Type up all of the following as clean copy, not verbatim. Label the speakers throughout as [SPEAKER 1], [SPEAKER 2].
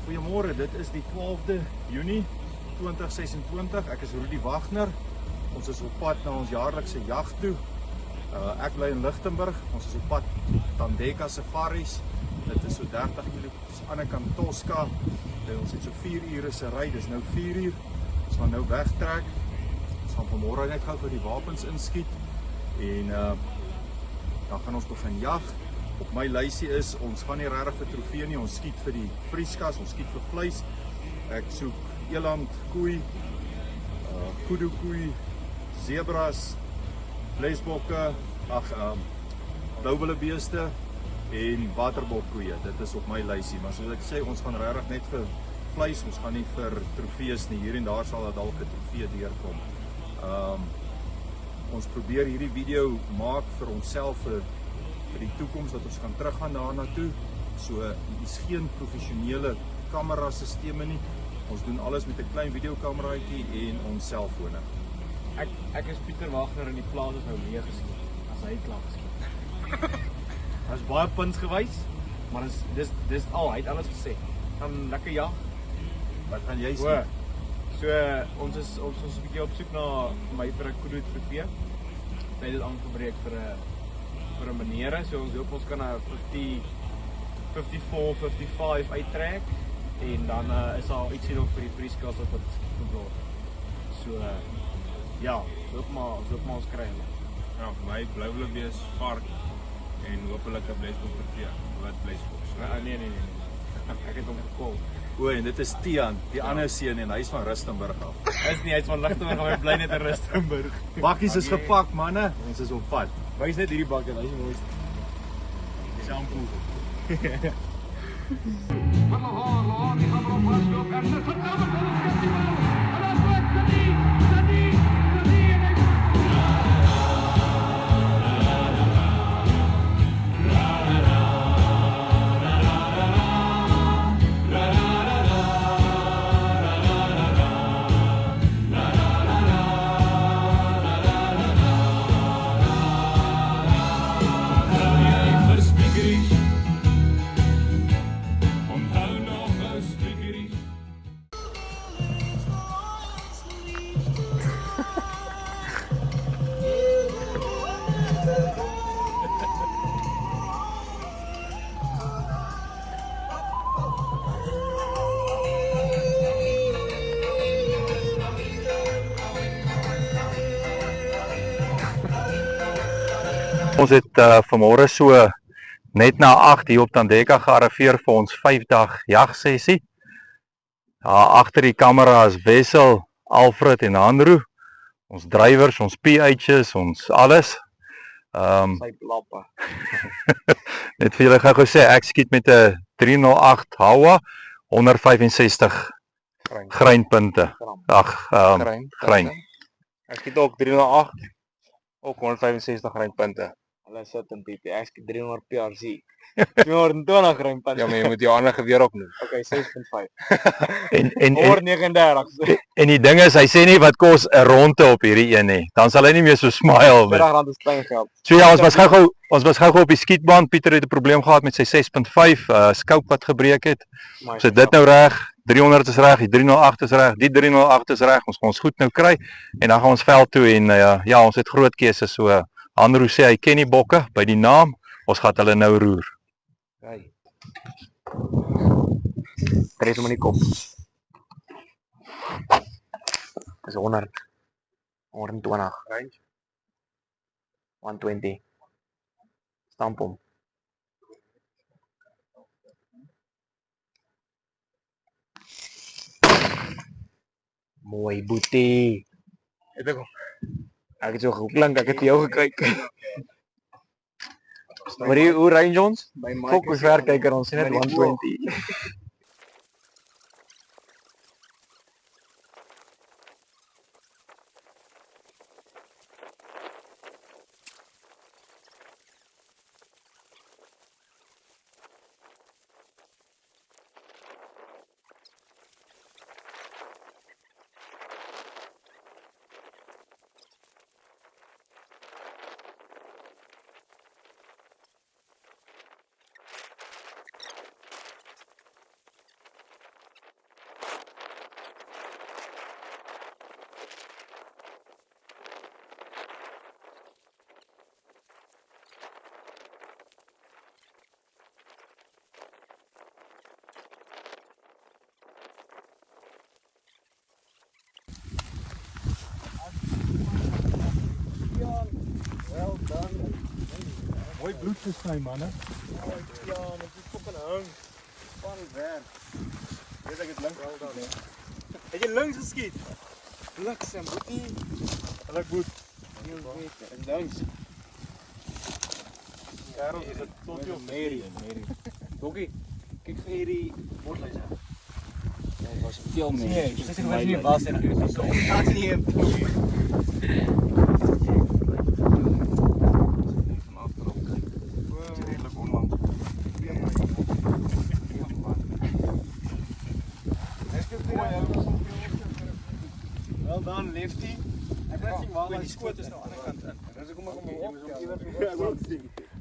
[SPEAKER 1] Goeiemôre, dit is die 12de Junie 2026. Ek is Rudy Wagner. Ons is op pad na ons jaarlikse jag toe. Ek bly in Lichtenburg. Ons is op pad Tandeka Safaris. Dit is so 30 km aan die kant Tosca. Ons het so 4 ure se ry. Dis nou 4 uur. Ons gaan nou wegtrek. Ons gaan vanmôre net gou vir die wapens inskiet en dan gaan ons begin jag. Op my lysie is, ons gaan nie regtig vir trofee nie, ons skiet vir die vrieskas, ons skiet vir vleis. Ek soek eland, koei, kudu koei, zebras, vleisbokke, blouwille beeste en waterbokkoeie. Dit is op my lysie, maar soos ek sê, ons gaan regtig net vir vleis, ons gaan nie vir trofees nie. Hier en daar sal dat dalk 'n trofee deurkom. Ons probeer hierdie video maak vir onsself vir die toekoms, dat ons kan teruggaan daarna toe. So, hier is geen professionele kamera sisteme nie. Ons doen alles met 'n klein videokameraatjie en ons selfone.
[SPEAKER 2] Ek is Pieter Wagner en die plaas is nou leeg geskiet, as hy klaar geskiet. Daar is baie punts gewys, maar dis al, hy het alles gesê. Gaan lekker jag.
[SPEAKER 1] Wat gaan jy skiet?
[SPEAKER 2] So, ons is 'n bietjie op soek na my vir 'n kudu trofee. Hy het dit aangebreek vir 'n meneere, so ons hoop ons kan 'n 54, 55 uittrek en dan is daar ietsie nog vir die vrieskas wat geskiet word. So ja, hoop maar ons kry hom.
[SPEAKER 3] Ja, vir my blouwille bees, vark en hopelik 'n vleisbok trofee. Wat vleisbok?
[SPEAKER 2] Nee. Ek het hom gekol.
[SPEAKER 1] O, en dit is Tian, die ander seun en hy's van Rustenburg af.
[SPEAKER 2] Hy's van Lichtenburg, maar hy bly net in Rustenburg.
[SPEAKER 1] Bakkies is gepak, manne. Ons is op pad.
[SPEAKER 2] Wys net hierdie bakke, hy's die mooiste.
[SPEAKER 1] Shampoo. Ons het vanmôre so net na 8 hier op Tandeka gearriveer vir ons 5-dag jagsessie. Daar agter die kamera is Wessel, Alfred en Hanro. Ons drywers, ons PH's, ons alles.
[SPEAKER 2] Sy blappe.
[SPEAKER 1] Net vir julle gou sê, ek skiet met 'n 308 Hawa 165 greinpunte. Grein.
[SPEAKER 4] Ek skiet ook 308, ook 165 greinpunte.
[SPEAKER 2] Hulle sit in PP, ek skiet 300 PRC. 220 greinpunte.
[SPEAKER 4] Ja, maar jy moet jou ander geweer ook noem.
[SPEAKER 2] Okay, 6.5.
[SPEAKER 1] En
[SPEAKER 2] 39.
[SPEAKER 1] en die ding is, hy sê nie wat kos 'n ronde op hierdie een nie. Dan sal hy nie meer so smile met.
[SPEAKER 2] R30 is klein geld.
[SPEAKER 1] So ja, ons was gou op die skietbaan. Pieter het 'n probleem gehad met sy 6.5 scope wat gebreek het. Ons het dit nou reg. 300 is reg, die 308 is reg, die 308 is reg. Ons gaan ons goed nou kry en dan gaan ons veld toe en ja, ons het groot keuses. So Hanro sê hy ken die bokke by die naam. Ons gaan hulle nou roer.
[SPEAKER 2] Hey. Drie hom in die kop. Dis 100. 120.
[SPEAKER 4] Range.
[SPEAKER 2] 120. Stamp hom. Mooi boetie.
[SPEAKER 4] Het ek
[SPEAKER 2] Ek het so geklink, ek het vir jou gekyk. Maar hoe range ons? Fokus werk kyker ons net 120.
[SPEAKER 1] Mooi bloed gesny manne.
[SPEAKER 2] Ja, dit is op 'n hang. Van werk.
[SPEAKER 1] Weet ek het links wel daar.
[SPEAKER 2] Het jy links geskiet? Links en boetie.
[SPEAKER 1] Hulle boet.
[SPEAKER 2] En links.
[SPEAKER 1] Karel is dit tot jou
[SPEAKER 2] Mary. Dokkie, kyk vir hierdie bordlys aan. Ja, dit was veel meer. Nee, dis nie nie was en dat nie. Wel dan, Lefty. Ek weet nie waar die skoot is nou aan die ander kant in. Dis kom ek om op.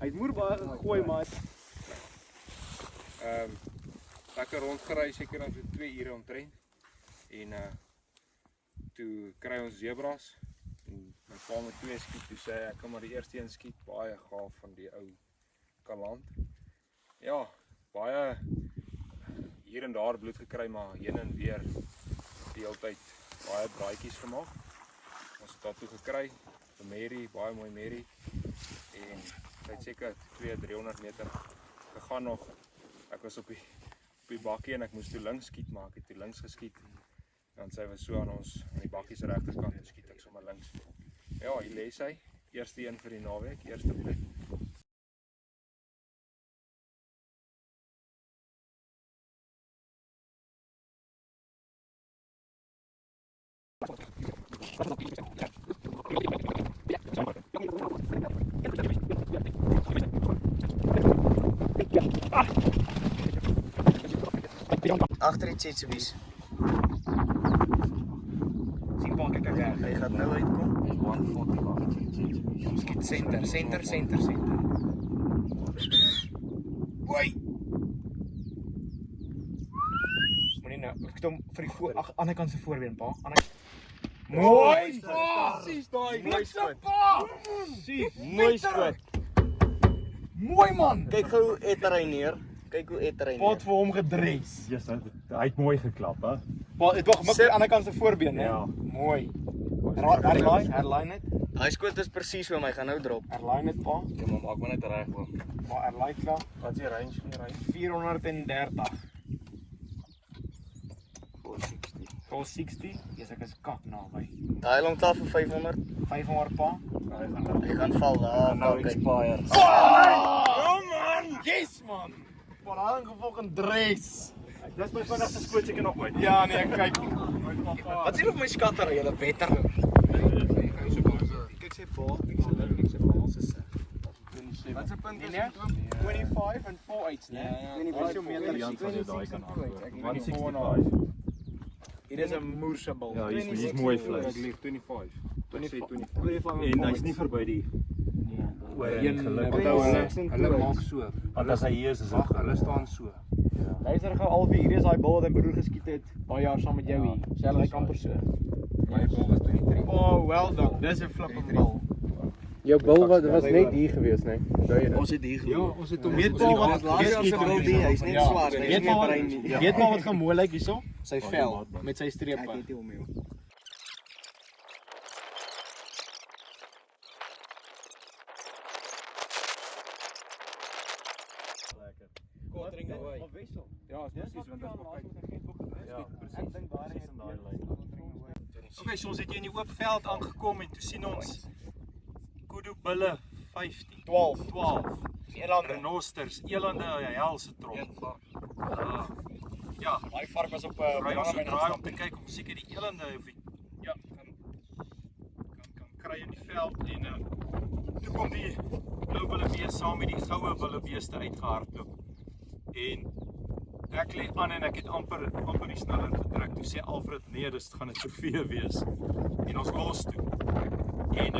[SPEAKER 2] Hy het moer baie gegooi, maar
[SPEAKER 3] Lekker rondgery, seker dan so 2 ure omtrent. En toe kry ons zebras. En my pa met 2 skiet, toe sê ek kan maar die eerste een skiet, baie gaaf van die ou kaland. Ja, baie hier en daar bloed gekry, maar heen en weer die hele tyd baie braaitjies gemaak. Ons het daartoe gekry, 'n Mary, baie mooi Mary. En hy het seker 200-300 meter gegaan nog. Ek was op die bakkie en ek moes toe links skiet, maar ek het toe links geskiet. Dan sy was so aan die bakkie se regterkant en skiet ek sommer links. Ja, hier lê sy. Eerste een vir die naweek, eerste plek.
[SPEAKER 2] agter die Tsitsubi's. Sien pa, kyk. Hy gaan nou uitkom. 140 wag. Skiet center. Oei. Moenie nou, ek het hom vir die ander kant se voorbeen, pa. Mooi! Presies daai. Bliksem, pa! Mooi skoot. Mooi man. Kyk gou etery neer. Kyk hoe etery neer.
[SPEAKER 1] Pot vir hom gedres. Ja, hy het mooi geklap, hè.
[SPEAKER 2] Pa, dit wag, maak aan die ander kant se voorbeen, hè.
[SPEAKER 1] Ja.
[SPEAKER 2] Mooi. Herline net. Hy skoot is presies hoe my gaan nou drop. Herline net, pa. Ja, maar maak maar net reg hoor. Maar herline klaar.
[SPEAKER 1] Wat is die range?
[SPEAKER 2] 430. 460. Yes, ek is kak naby. Daai long klaar vir 500. 500 pa. Hy gaan val daar. Nou expire.
[SPEAKER 1] Ja man!
[SPEAKER 2] Yes man. Maar daai gevolg dress.
[SPEAKER 1] Dis my vinnigste skoot seker nog ooit.
[SPEAKER 2] Ja nee, kyk. Wat sê jy vir my skatter, julle wetter? Kyk sy bal, kyk sy bal se se. Wat se punt is dit? 25 en 48, né? 25 meter.
[SPEAKER 1] Jan sal jou daai kan antwoord.
[SPEAKER 2] 165. Hier is 'n moerse bal.
[SPEAKER 1] Ja, hier's mooi vleis.
[SPEAKER 3] Ek lief 25.
[SPEAKER 2] 25.
[SPEAKER 1] En hy's nie verby die oor en geluk.
[SPEAKER 3] Hulle maak so.
[SPEAKER 1] Want as hy hier is dit
[SPEAKER 3] Hulle staan so.
[SPEAKER 2] Luister gou al wie hier is daai bal wat 'n broer geskiet het baie jaar saam met jou hier. Selfs hy kamper so.
[SPEAKER 3] My bal was 23.
[SPEAKER 2] Oh, well done. Dis 'n flippende bal.
[SPEAKER 5] Jou bil was net hier gewees, né?
[SPEAKER 2] Ons het hier geloop.
[SPEAKER 3] Ons het hom
[SPEAKER 2] Weet maar wat
[SPEAKER 5] laas jaar se bil die, hy's net swart, hy's
[SPEAKER 2] Weet
[SPEAKER 5] nie
[SPEAKER 2] maar
[SPEAKER 5] bruin nie.
[SPEAKER 2] wat weet maar wat gaan mooi lyk hierso? Sy vel met sy strepe.
[SPEAKER 5] Ek weet nie hom nie.
[SPEAKER 2] Kortring away. Of wissel.
[SPEAKER 3] Ja, is presies want dit is
[SPEAKER 2] Ja, presies. Ek dink daar is daai lyn.
[SPEAKER 1] Okay, so ons het hier in die oop veld aangekom en toe sien ons kudu bulle 15, 12.
[SPEAKER 2] Elande.
[SPEAKER 1] Renosters, elande, 'n helse trop. Ja,
[SPEAKER 2] Daai vark was op
[SPEAKER 1] ry ons so draai om te kyk of ons seker die elande of die kan kry in die veld en toe kom die blou wildebees saam met die goue wildebeeste uitgehardloop. En ek lê aan en ek het amper die sneller getrek. Toe sê Alfred nee, dis gaan 'n trofee wees. En ons los toe. En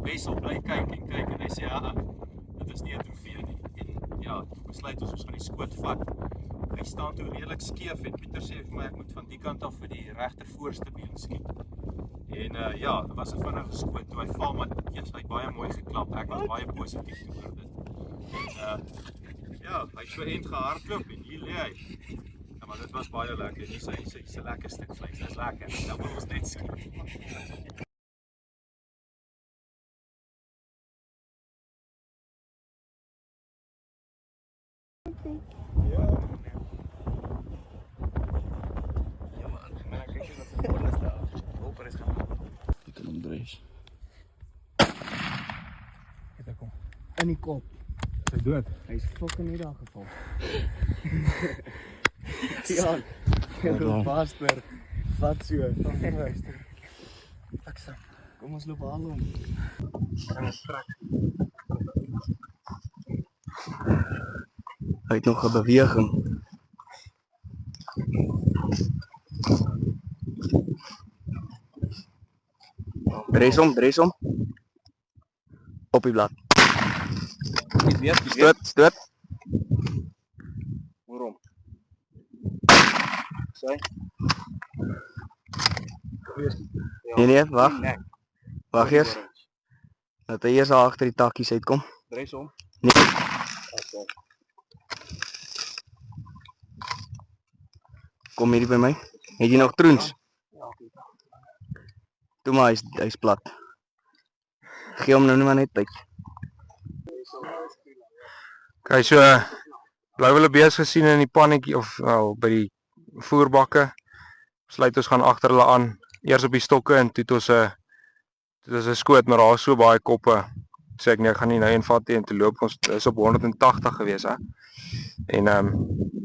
[SPEAKER 1] Wessel bly kyk en hy sê ja, dit is nie 'n trofee nie. En ja, toe besluit ons gaan die skoot vat. Hy staan toe redelik skeef en Pieter sê vir my ek moet van die kant af vir die regter voorste been skiet. En ja, dit was 'n vinnige skoot. Toe hy val, maar yes, hy het baie mooi geklap. Ek was baie positief oor dit. En ja, hy het so eind gehardloop en hier lê hy. Ja, maar dit was baie lekker. Dis sy lekker stuk vleis. Dis lekker. Dan wil ons net skiet.
[SPEAKER 2] in die kop.
[SPEAKER 1] Sy dood.
[SPEAKER 2] Hy's fucking nie daar geval. Ja, jou pastor. Wat so? Luister. Kom ons loop haal hom.
[SPEAKER 5] Hy het nog 'n beweging. Dres hom. Op die blad. Stoot. Waarom? Sy. Nee, wag. Wag eers. Dat hy eers daar agter die takkies uitkom.
[SPEAKER 4] Dres hom.
[SPEAKER 5] Nee. Kom hier by my. Het jy nog troens? Toe maar, hy's plat. Gee hom nou maar net tyd.
[SPEAKER 3] Okay, so blauwille bees gesien in die pannetjie of by die voerbakke. Besluit ons gaan agter hulle aan. Eers op die stokke en toe het ons 'n skoot, maar daar is so baie koppe. Sê ek nee, ek gaan nie nou een vat nie en toe loop ons is op 180 gewees hè. En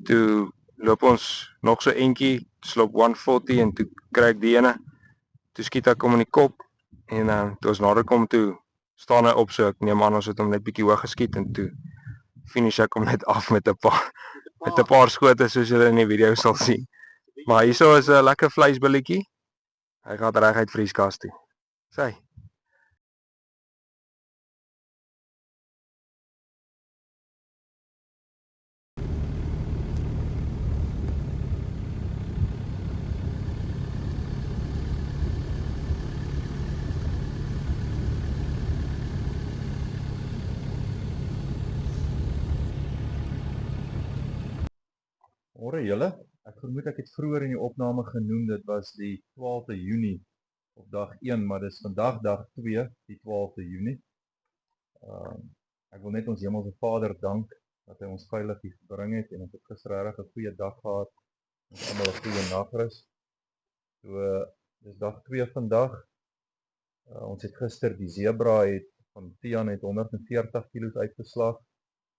[SPEAKER 3] toe loop ons nog so eentjie, sloop 140 en toe kry ek die ene. Toe skiet ek hom in die kop en toe ons nader kom toe staan hy op, so ek neem aan ons het hom net bietjie hoog geskiet en toe finish ek hom net af met 'n paar skote soos julle in die video sal sien. Maar hierso is 'n lekker vleisbilletjie. Hy gaan reguit vrieskas toe. Sê.
[SPEAKER 1] Môre julle, ek vermoed ek het vroeër in die opname genoem dit was die 12de Junie op dag 1, maar dis vandag dag 2, die 12de Junie. Ek wil net ons Hemelse Vader dank dat hy ons veilig hier gebring het en ons het gister regtig 'n goeie dag gehad. Ons almal 'n goeie nagrus. So dis dag 2 vandag. Ons het gister die zebra het van Tian het 140 kg uitgeslag.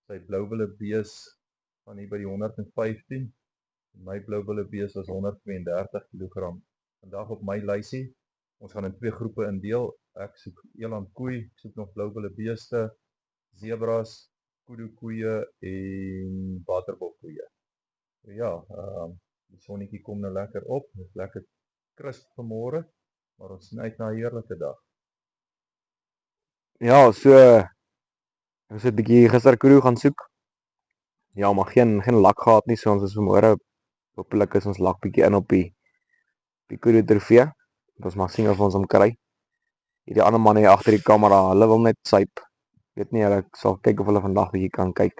[SPEAKER 1] Sy blouwille bees van hier by die 115. My blouwille bees was 132 kg. Vandag op my lysie. Ons gaan in 2 groepe indeel. Ek soek eland koei, ek soek nog blouwille beeste, zebras, kudu koeie en waterbok koeie. Ja, die sonnetjie kom nou lekker op. Dit is lekker krisp vanmôre, maar ons sien uit na 'n heerlike dag.
[SPEAKER 5] Ja, so ons het bietjie gister kudu gaan soek. Ja, maar geen lak gehad nie, so ons is vanmôre hopelik is ons lak bietjie in op die kudu trofee. Ons mag sien of ons hom kry. Hierdie ander manne hier agter die kamera, hulle wil net syp. Weet nie, ek sal kyk of hulle vandag bietjie kan kyk.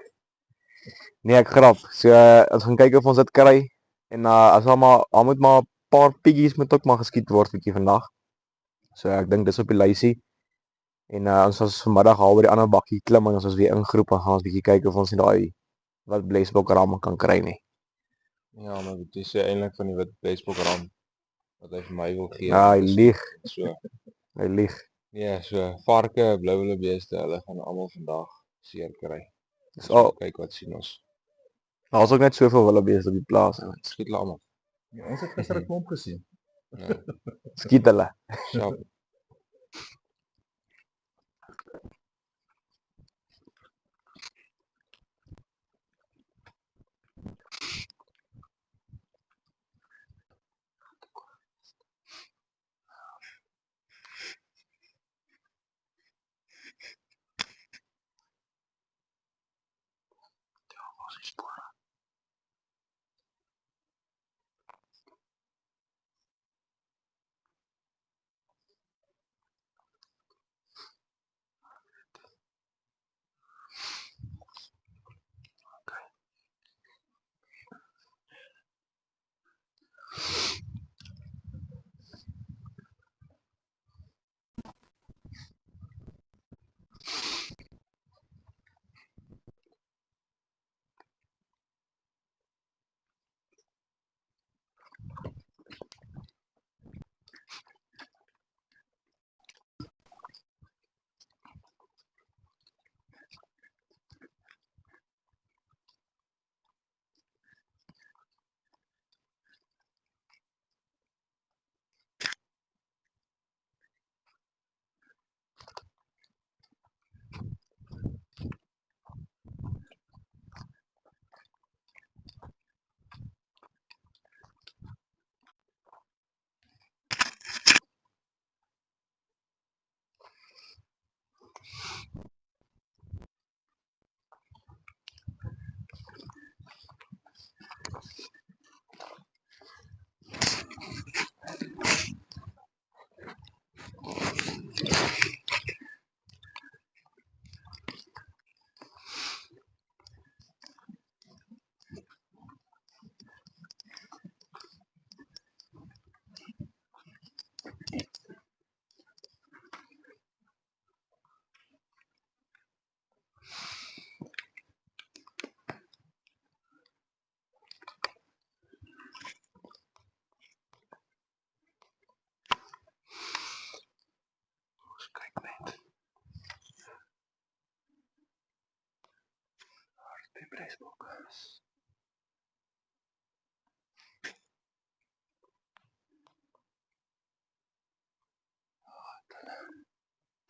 [SPEAKER 5] Nee, ek grap. So ons gaan kyk of ons dit kry en as al moet maar 'n paar piggies moet ook maar geskiet word bietjie vandag. So ek dink dis op die lysie. En ons was vanmiddag al by die ander bakkie klim en ons was weer ingeroep en gaan ons bietjie kyk of ons nie daai wat blesbokram kan kry nie.
[SPEAKER 3] Ja, maar dit is eintlik van die wit blesbokram wat hy vir my wil gee.
[SPEAKER 5] Ja, hy lieg.
[SPEAKER 3] So.
[SPEAKER 5] Hy lieg.
[SPEAKER 3] Nee, so varke, blouwille beeste, hulle gaan almal vandag seer kry.
[SPEAKER 5] Dis
[SPEAKER 3] So,
[SPEAKER 5] al.
[SPEAKER 3] kyk wat sien ons.
[SPEAKER 5] Daar's ook net soveel wildebeeste op die plaas.
[SPEAKER 3] Skiet hulle almal.
[SPEAKER 1] Ja, ons het gister 'n klomp gesien.
[SPEAKER 3] Ja.
[SPEAKER 5] Skiet hulle.
[SPEAKER 3] Sharp.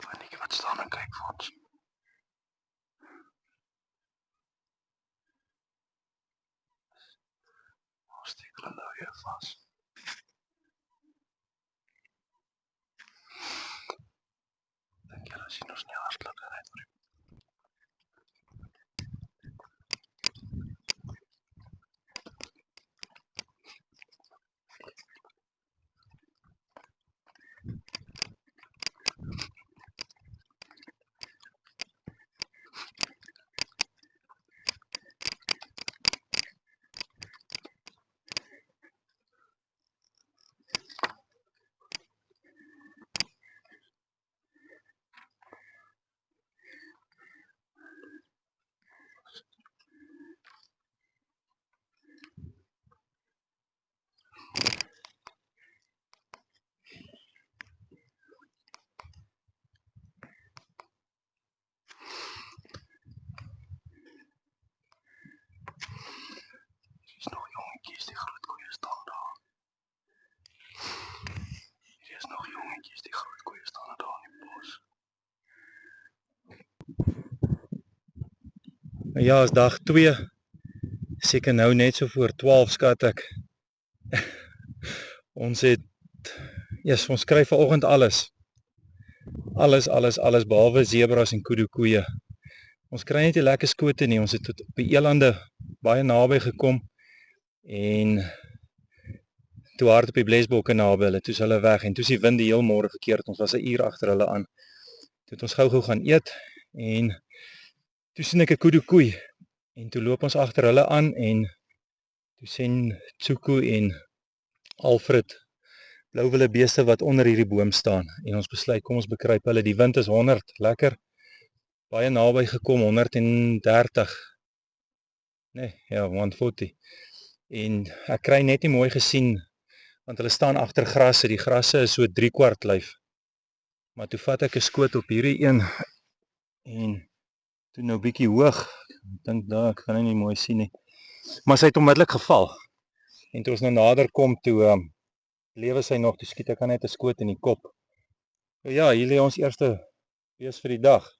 [SPEAKER 5] Wanneer wat staan en kyk vir ons. Ons steek hulle nou weer vas. Dink julle sien ons nie hardloop uit vir Is nog jongetjies, die groot koeie staan daar. Hier is nog jongetjies, die groot koeie staan daar in die bos.
[SPEAKER 6] Ja, is dag 2. Seker nou net so voor 12 skat ek. Ons skryf vanoggend alles. Alles behalwe zebras en kudu koeie. Ons kry net nie lekker skote nie. Ons het tot op die elande baie naby gekom en toe hard op die blesbokke naby hulle, toe is hulle weg en toe is die wind die heel môre verkeerd. Ons was 'n uur agter hulle aan. Toe het ons gou gaan eet en toe sien ek 'n kudu koei en toe loop ons agter hulle aan en toe sien Tsuku en Alfred blouwille beeste wat onder hierdie boom staan en ons besluit kom ons bekruip hulle. Die wind is 100, lekker baie naby gekom, 130. Nee, ja, 140. En ek kry net nie mooi gesien want hulle staan agter grasse. Die grasse is so 3/4 lyf. Maar toe vat ek 'n skoot op hierdie een en toe nou bietjie hoog. Ek dink daar, ek kan nie mooi sien nie. Maar sy het onmiddellik geval. En toe ons nou nader kom toe lewe sy nog, toe skiet ek net 'n skoot in die kop. Ja, hier lê ons eerste bees vir die dag.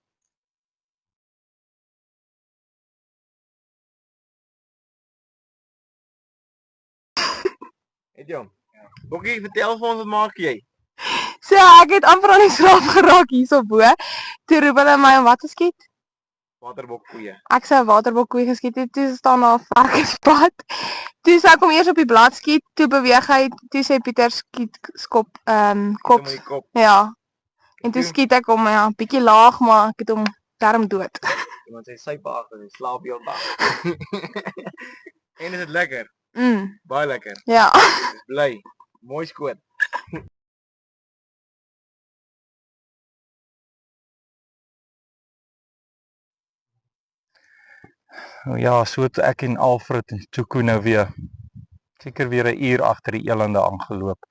[SPEAKER 2] Het jy hom? Bokkie, vertel vir ons wat maak jy?
[SPEAKER 7] So ek het amper aan die slaap geraak hierso bo. Toe roep hulle my om wat te skiet.
[SPEAKER 2] Waterbokkoeie.
[SPEAKER 7] Ek sou 'n waterbokkoei geskiet het. Toe staan daar 'n varkenspad. Toe sê ek hom eers op die blad skiet, toe beweeg hy, toe sê Pieter skiet kop.
[SPEAKER 2] Kom in die kop.
[SPEAKER 7] Ja. En toe skiet ek hom ja, bietjie laag, maar ek het hom darm dood.
[SPEAKER 2] Iemand sê sy pa en slaap heel dag. En is dit lekker? Baie lekker.
[SPEAKER 7] Ja.
[SPEAKER 2] Dis bly. Mooi skoot.
[SPEAKER 6] Ja, so het ek en Alfred en Tsuku nou weer seker weer 'n uur agter die elande aangeloop.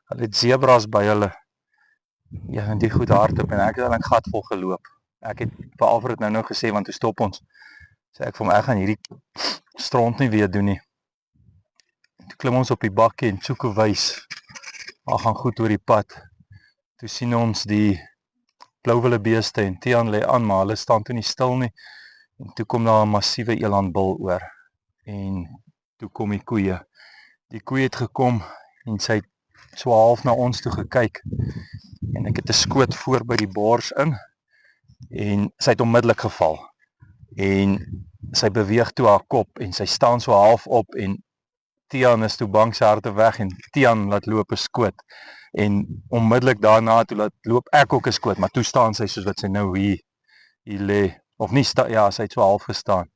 [SPEAKER 6] Hulle het zebras by hulle. Ja, en die goed hardop en ek het eintlik gatvol geloop. Ek het vir Alfred nou gesê want toe stop ons. Sê ek vir hom ek gaan hierdie stront nie weer doen nie. Toe klim ons op die bakkie en Tsuku wys. Maar gaan goed oor die pad. Toe sien ons die blouwille beeste en Tian lê aan, maar hulle staan toe nie stil nie. En toe kom daar 'n massiewe elandbul oor. En toe kom die koeie. Die koei het gekom en sy het so half na ons toe gekyk. En ek het 'n skoot voor by die bors in en sy het onmiddellik geval. En sy beweeg toe haar kop en sy staan so half op en Tian is toe bang sy harte weg en Tian laat loop 'n skoot. En onmiddellik daarna toe laat loop ek ook 'n skoot, maar toe staan sy soos wat sy nou hier lê. Of nie ja, sy het so half gestaan.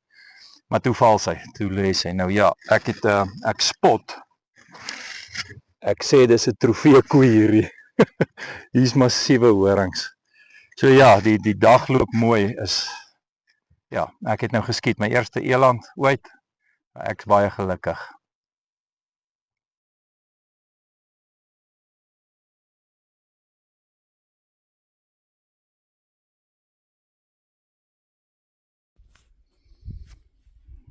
[SPEAKER 6] Maar toe val sy, toe lê sy. Nou ja, ek spot. Ek sê dis 'n trofee koei hierdie. Hier's massiewe horings. So ja, die dag loop mooi is ja, ek het nou geskiet my eerste eland ooit. Ek's baie gelukkig.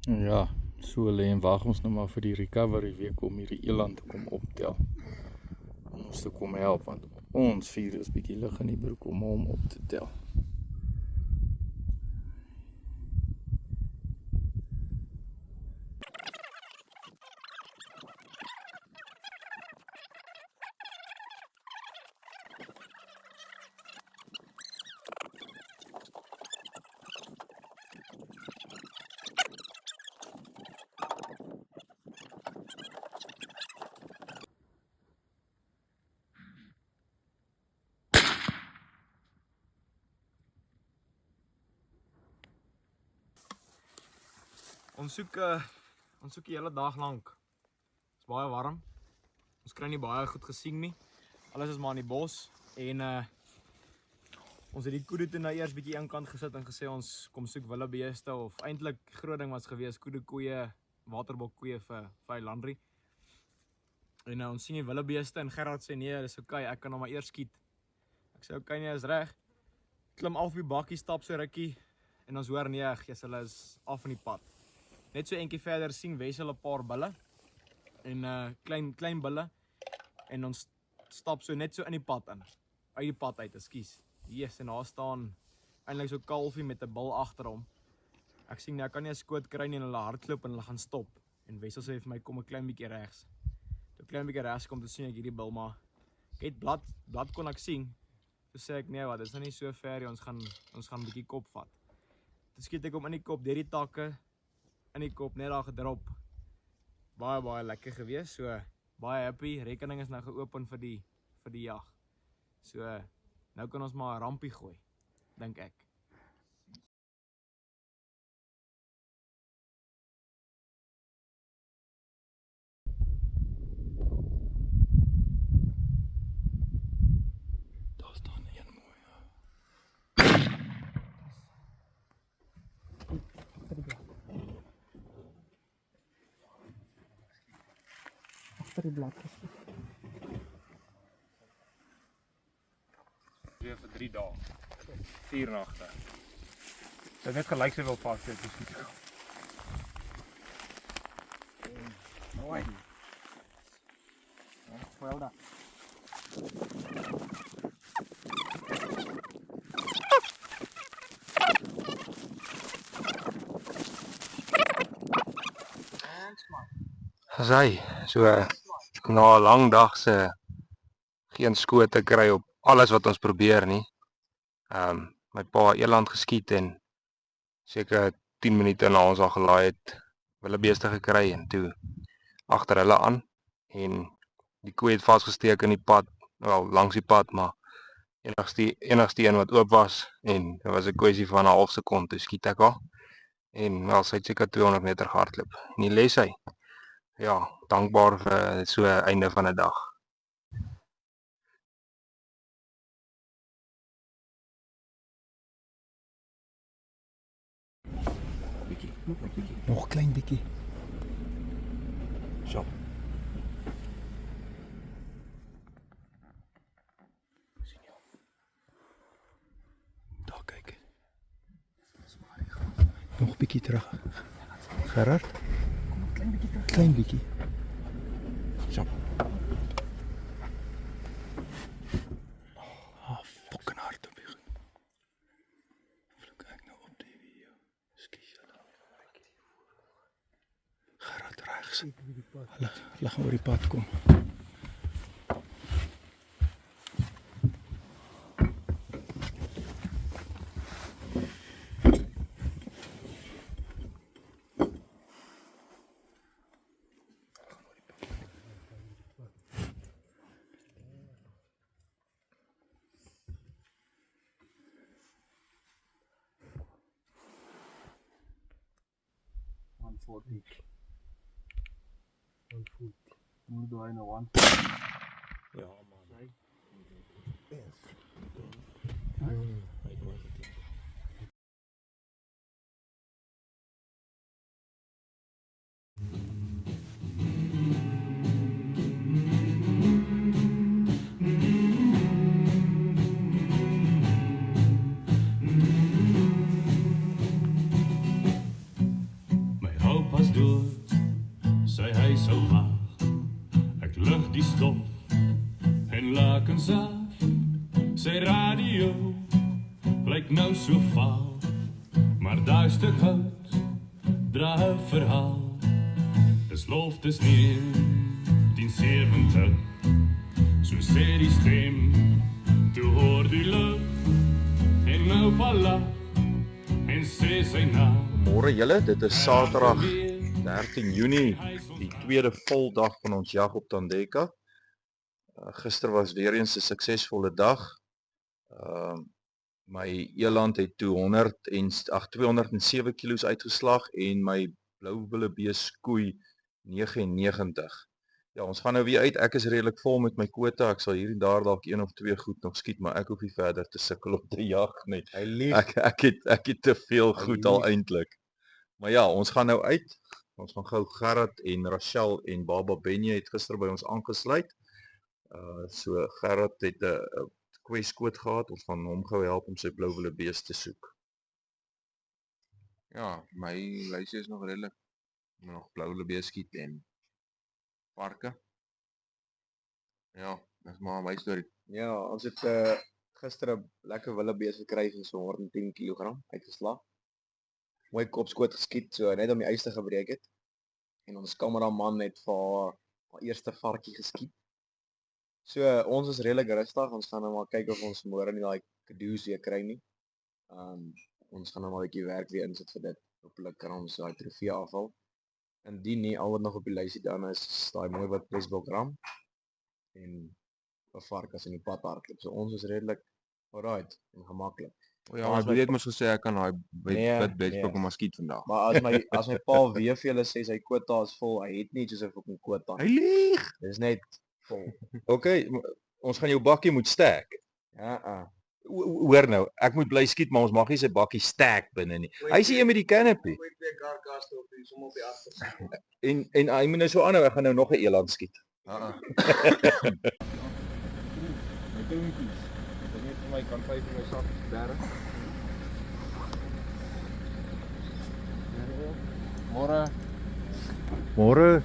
[SPEAKER 8] Ja, so lê en wag ons nou maar vir die recovery week om hierdie eland te kom optel. Om ons te kom help, want ons vier is bietjie lig in die broek om hom op te tel.
[SPEAKER 2] Ons soek die hele dag lank. Dit is baie warm. Ons kry nie baie goed gesien nie. Alles is maar in die bos en ons het die koeie toe nou eers bietjie eenkant gesit en gesê ons kom soek wildebeeste of eintlik groot ding was gewees koeie, waterbokkoeie vir Landry. En ons sien die wildebeeste en Gerard sê nee, dis okay, ek kan hom maar eers skiet. Ek sê okay, nee, is reg. Klim af die bakkie, stap so rukkie en ons hoor nee, Jesus, hulle is af in die pad. Net so eentjie verder sien Wessel 'n paar bulle en klein bulle en ons stap so net so in die pad in. Uit die pad uit, ekskuus. Yes, en daar staan eintlik so kalfie met 'n bil agter hom. Ek sien ek kan nie 'n skoot kry nie en hulle hardloop en hulle gaan stop. En Wessel sê vir my kom 'n klein bietjie regs. Toe 'n klein bietjie regs kom, toe sien ek hierdie bil maar ek het blad kon ek sien. Toe sê ek nee, wat, dit is nou nie so ver nie, ons gaan 'n bietjie kop vat. Toe skiet ek hom in die kop deur die takke. In die kop, net daar gedrop. Baie lekker gewees, so baie happy, rekening is nou geopen vir die jag. So, nou kan ons maar 'n rampie gooi, dink ek.
[SPEAKER 8] Daar staan een mooi.
[SPEAKER 7] Agter die bladjies.
[SPEAKER 3] Weer vir 3 dae. 4 nagte.
[SPEAKER 2] Dit het net gelyk soveel vas het dis nie. Mooi. Wel da.
[SPEAKER 4] As hy, so na 'n lang dag se geen skote kry op alles wat ons probeer nie. My pa eland geskiet en seker 10 minute na ons al gelaai het, wildebeeste gekry en toe agter hulle aan en die koei het vasgesteek in die pad, wel langs die pad, maar enigste een wat oop was en dit was 'n kwessie van 'n half sekond toe skiet ek haar en wel sy het seker 200 meter gehardloop. En die les hy. Ja, dankbaar vir so einde van 'n dag.
[SPEAKER 8] Nog 'n klein bietjie. So. Sien jy? Daar kyk. Nog 'n bietjie terug. Gerard? Kom 'n klein bietjie terug. Klein bietjie. So. Fucking hard op hier. Kyk nou op die video. Skus julle. Gerard regs. Hulle gaan oor die pad kom. Moet daai nou aan. Ja man.
[SPEAKER 9] My hoop stof en lakens af. Sy radio lyk nou so vaal, maar daai stuk hout dra 'n verhaal. Dis lof, dis 1970, so sê die stem, toe hoor die lug en nou pala en sê sy naam.
[SPEAKER 4] Môre julle, dit is Saterdag 13 Junie, die tweede voldag van ons jag op Tandeka. Gister was weer eens 'n suksesvolle dag. My eland het toe 207 kilos uitgeslag en my blouwillebees koei 99. Ja, ons gaan nou weer uit. Ek is redelik vol met my kwota. Ek sal hier en daar dalk 1 of 2 goed nog skiet, maar ek hoef nie verder te sukkel om te jag nie.
[SPEAKER 5] Hy lieg.
[SPEAKER 4] Ek het te veel goed al eintlik. Maar ja, ons gaan nou uit. Ons gaan gou Gerard en Rachel en Baba Benje het gister by ons aangesluit. So Gerard het 'n kweskoot gehad. Ons gaan hom gou help om sy blouwillebees te soek.
[SPEAKER 10] Ja, my lysie is nog redelik. Ek moet nog blouwillebees skiet en varke. Ja, dis maar my storie.
[SPEAKER 5] Ja, ons het gister 'n lekker willebees gekry van so 110 kg uitgeslag. Mooi kopskoot geskiet, so net om die ys te gebreek het. En ons kameraman het vir haar eerste varkie geskiet. So ons is redelik rustig. Ons gaan nou maar kyk of ons môre nie daai cadeaus weer kry nie. Ons gaan nou maar 'n bietjie werk weer insit vir dit. Hoppelik kan ons daai trofee afhaal. Indien nie, al wat nog op die lysie dan is daai mooi wat Presbok ram en 'n varkas in die pad hardloop. So ons is redelik alright en gemaklik.
[SPEAKER 10] Ja, maar jy het mos gesê ek kan daai wit Presbok maar skiet vandag.
[SPEAKER 5] Maar as my pa weer vir julle sê sy kwota is vol, hy het nie soos 'n fucking kwota.
[SPEAKER 4] Hy lieg.
[SPEAKER 5] Dis net vol.
[SPEAKER 4] Okay, ons gaan jou bakkie moet stack.
[SPEAKER 5] Ja.
[SPEAKER 4] Hoor nou, ek moet bly skiet, maar ons mag nie sy bakkie stack binne nie. Hy sê jy met die canopy. En hy moet nou so aanhou, ek gaan nou nog 'n eland skiet.
[SPEAKER 3] My toentjies. Ek net vir my kan 5 in my sak berg. Môre.
[SPEAKER 1] Môre.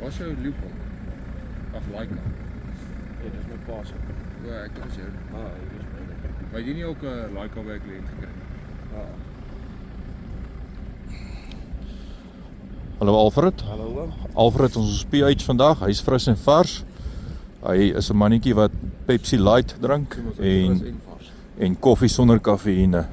[SPEAKER 3] Wat is jou Leopold? Of Laika?
[SPEAKER 2] Ja, dis my pa se.
[SPEAKER 3] Ja, ek is jou.
[SPEAKER 2] Hier is my.
[SPEAKER 3] Maar jy nie ook 'n Laika by 'n kliënt gekry?
[SPEAKER 8] Hallo Alfred.
[SPEAKER 5] Hallo.
[SPEAKER 8] Alfred, ons is PH vandag. Hy's fris en vars. Hy is 'n mannetjie wat Pepsi Light drink en koffie sonder kafeïne.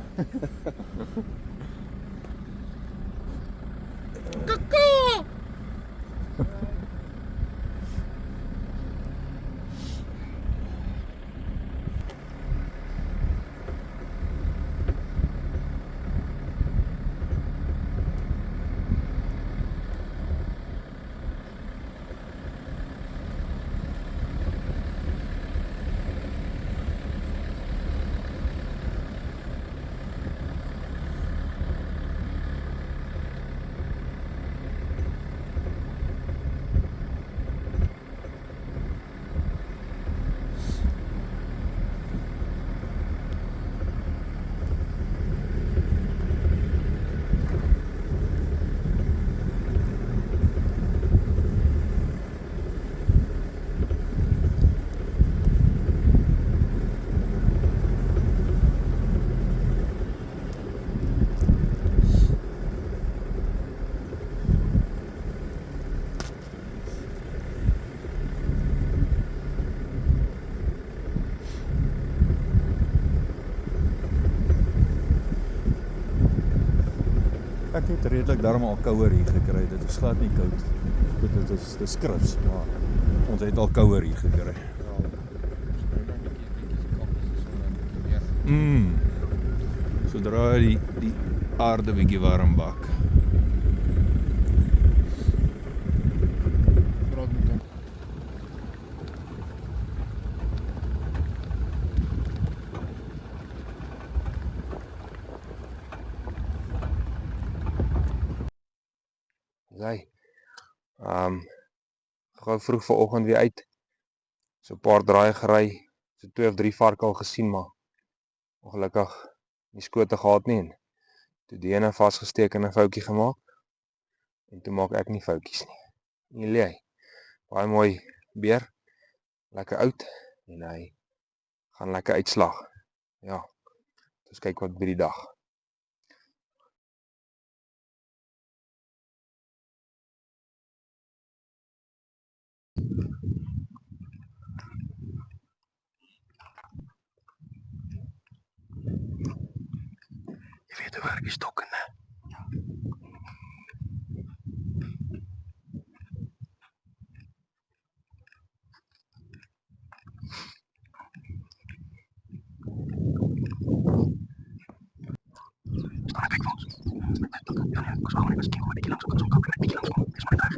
[SPEAKER 1] Ek het redelik darm al kouer hier gekry. Dit is glad nie koud. Dit is krips, maar ons het al kouer hier gekry. Sodra die aarde bietjie warm bak.
[SPEAKER 4] Dis hy. Gou vroeg vanoggend weer uit. So 'n paar draaie gery, so 2 of 3 varke al gesien, maar ongelukkig nie skote gehad nie en toe die ene vasgesteek en 'n foutjie gemaak. En toe maak ek nie foutjies nie. Nie lê hy. Baie mooi beer, lekker oud en hy gaan lekker uitslag. Ja. Ons kyk wat by die dag. Jy weet hoe werk die stokke, né? Staan ek vals. Ja nee, ek sou maar miskien maar bietjie langs op kan kyk, bietjie langs kom. Dis maar reg.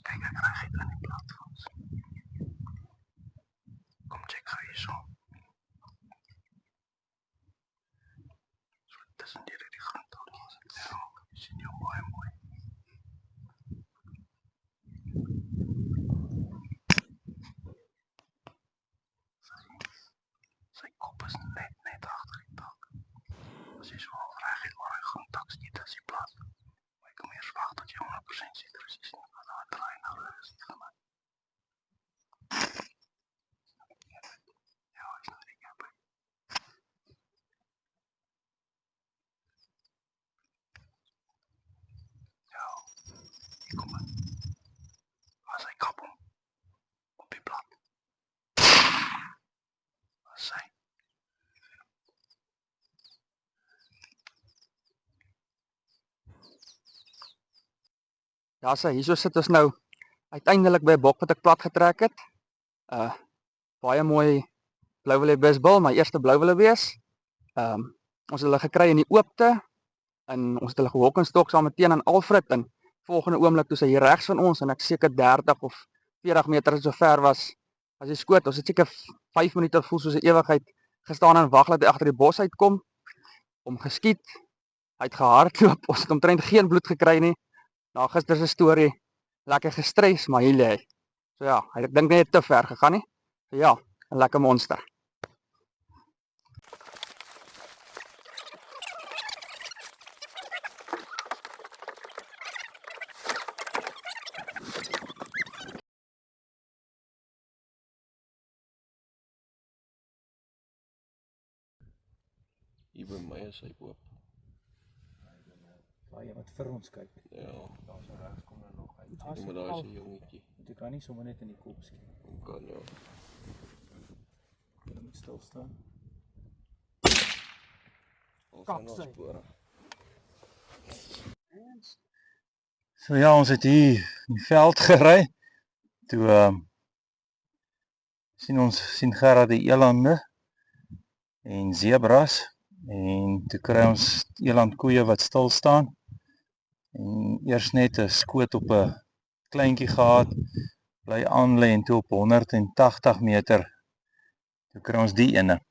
[SPEAKER 4] Kyk ek reg uit in die platforms. Kom check gou hierso. So tussen die grondtokkies. Ja, sien jou baie mooi. Sy kop is net agter die dak. As jy so reg uit waar hy grondtok skiet as die plat. Maar ek kom eers wag tot jy 100% seker is. Jy sien wat daar draai nou is nie gaan. Ja, is nou nie by. Ja, hier kom hy. As hy kap hom op die plat. As hy. Ja, hierso sit ons nou uiteindelik by 'n bok wat ek plat getrek het. Baie mooi blouwilliebisbul, my eerste blouwillibees. Ons het hulle gekry in die oopte en ons het hulle gehok en stok saam met Teen en Alfred en volgende oomblik toe sy hier regs van ons en ek seker 30 of 40 meter so ver was as hy skoot. Ons het seker 5 minute voel soos 'n ewigheid gestaan en wag dat hy agter die bos uitkom om geskiet. Hy het gehardloop. Ons het omtrent geen bloed gekry nie. Na gister se storie, lekker gestres, maar hier lê hy. So ja, ek dink net te ver gegaan nie. So ja, 'n lekker monster.
[SPEAKER 10] Hier by my is hy oop.
[SPEAKER 8] Baie wat vir ons kyk.
[SPEAKER 10] Ja.
[SPEAKER 8] Daar so regs kom er nog uit.
[SPEAKER 10] Ja, maar daar is 'n jongetjie.
[SPEAKER 8] Jy kan nie sommer net in die kop skiet.
[SPEAKER 10] Kan ja.
[SPEAKER 8] Jy moet stil staan.
[SPEAKER 10] Kap sy.
[SPEAKER 6] So ja, ons het hier in die veld gery. Toe sien Gerard die elande en zebras en toe kry ons elandkoeie wat stil staan. En eers net 'n skoot op 'n kleintjie gehad, bly aan lê en toe op 180 meter. Toe kry ons die ene.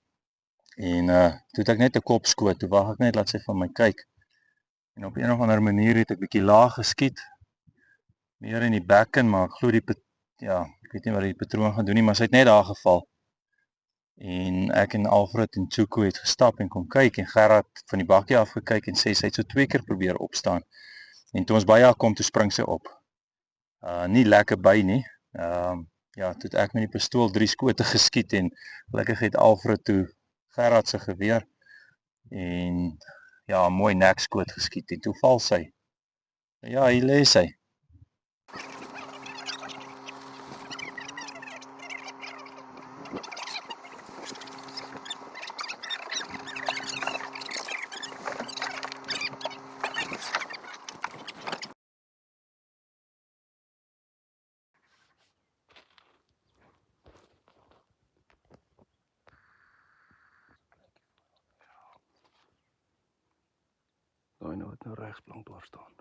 [SPEAKER 6] En toe het ek net 'n kopskoot, toe wag ek net laat sy van my kyk. En op een of ander manier het ek bietjie laag geskiet. Meer in die bekken, maar ek glo ek weet nie wat die patroon gaan doen nie, maar sy het net daar geval. En ek en Alfred en Tsuko het gestap en kom kyk en Gerard van die bakkie af gekyk en sê sy het so 2 keer probeer opstaan. En toe ons by haar kom, toe spring sy op. Nie lekker by nie. Ja, toe het ek met die pistool 3 skote geskiet en gelukkig het Alfred toe Gerard se geweer en ja, 'n mooi nekskoot geskiet en toe val sy. Ja, hier lê sy.
[SPEAKER 2] Daai nou wat nou regs plank dwars staan.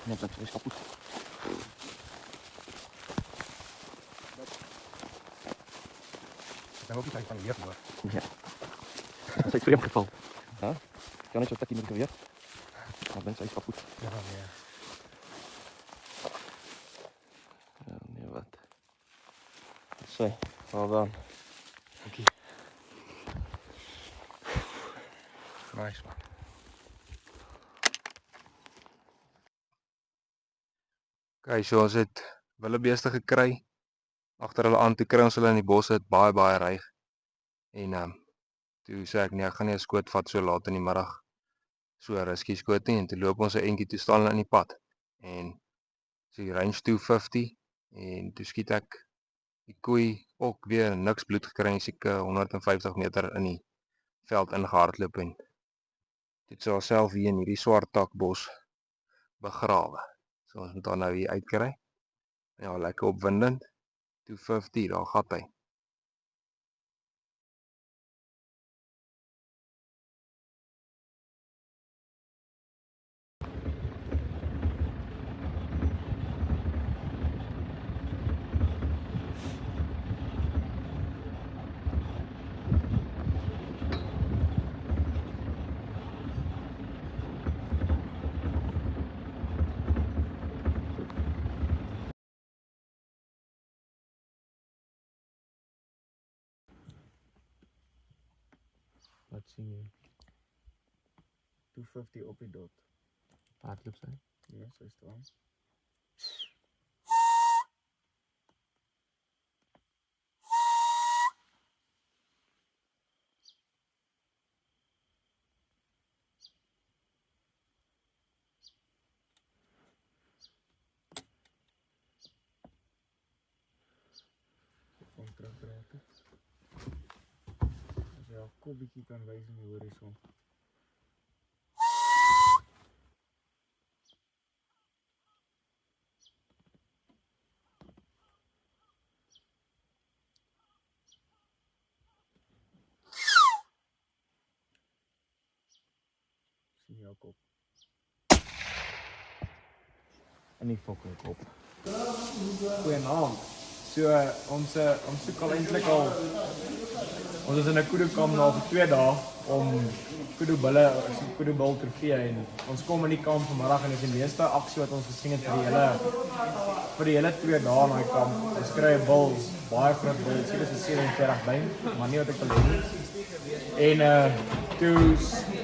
[SPEAKER 2] Net dat is kapot.
[SPEAKER 6] Dan hoop ik van weer hoor.
[SPEAKER 2] Ja. Dat is vreemd geval. Ja? Kan niet zo tekkie met weer. Maar ben is kapot.
[SPEAKER 6] Ja, nee.
[SPEAKER 2] Ja, nee wat. Zo, well done.
[SPEAKER 6] Dankie. Nice man.
[SPEAKER 4] Okay, so ons het wildebeeste gekry. Agter hulle aan toe kry ons hulle in die bosse, het baie ryg. En toe sê ek nee, ek gaan nie 'n skoot vat so laat in die middag. So risky skoot nie en toe loop ons 'n entjie toe staan hulle in die pad. En so die range 250 en toe skiet ek die koei ook weer niks bloed gekry nie, seker 150 meter in die veld ingehardloop en dit sou self hier in hierdie swart takbos begrawe. So ons moet haar nou hier uitkry. Ja, lekker opwindend. 250, daar gat hy.
[SPEAKER 2] Wat sien jy?
[SPEAKER 1] 250 op die dot.
[SPEAKER 2] Hardloop sy.
[SPEAKER 1] Ja, sy staan. Kom terugdraai het. As jy 'n kop bietjie kan wys in die horison. Sien jou kop.
[SPEAKER 2] In die fucking kop.
[SPEAKER 11] Goeienaand. So ons soek al eintlik al ons is in 'n kudu-kamp nou vir 2 dae om kudu-bil trofee en ons kom in die kamp vanmiddag en dit is die meeste aksie wat ons gesien het vir die hele 2 dae in daai kamp. Ons kry 'n bil, baie groot bil, dit is 'n 47 byn, maar nie wat ek wil hê nie. En toe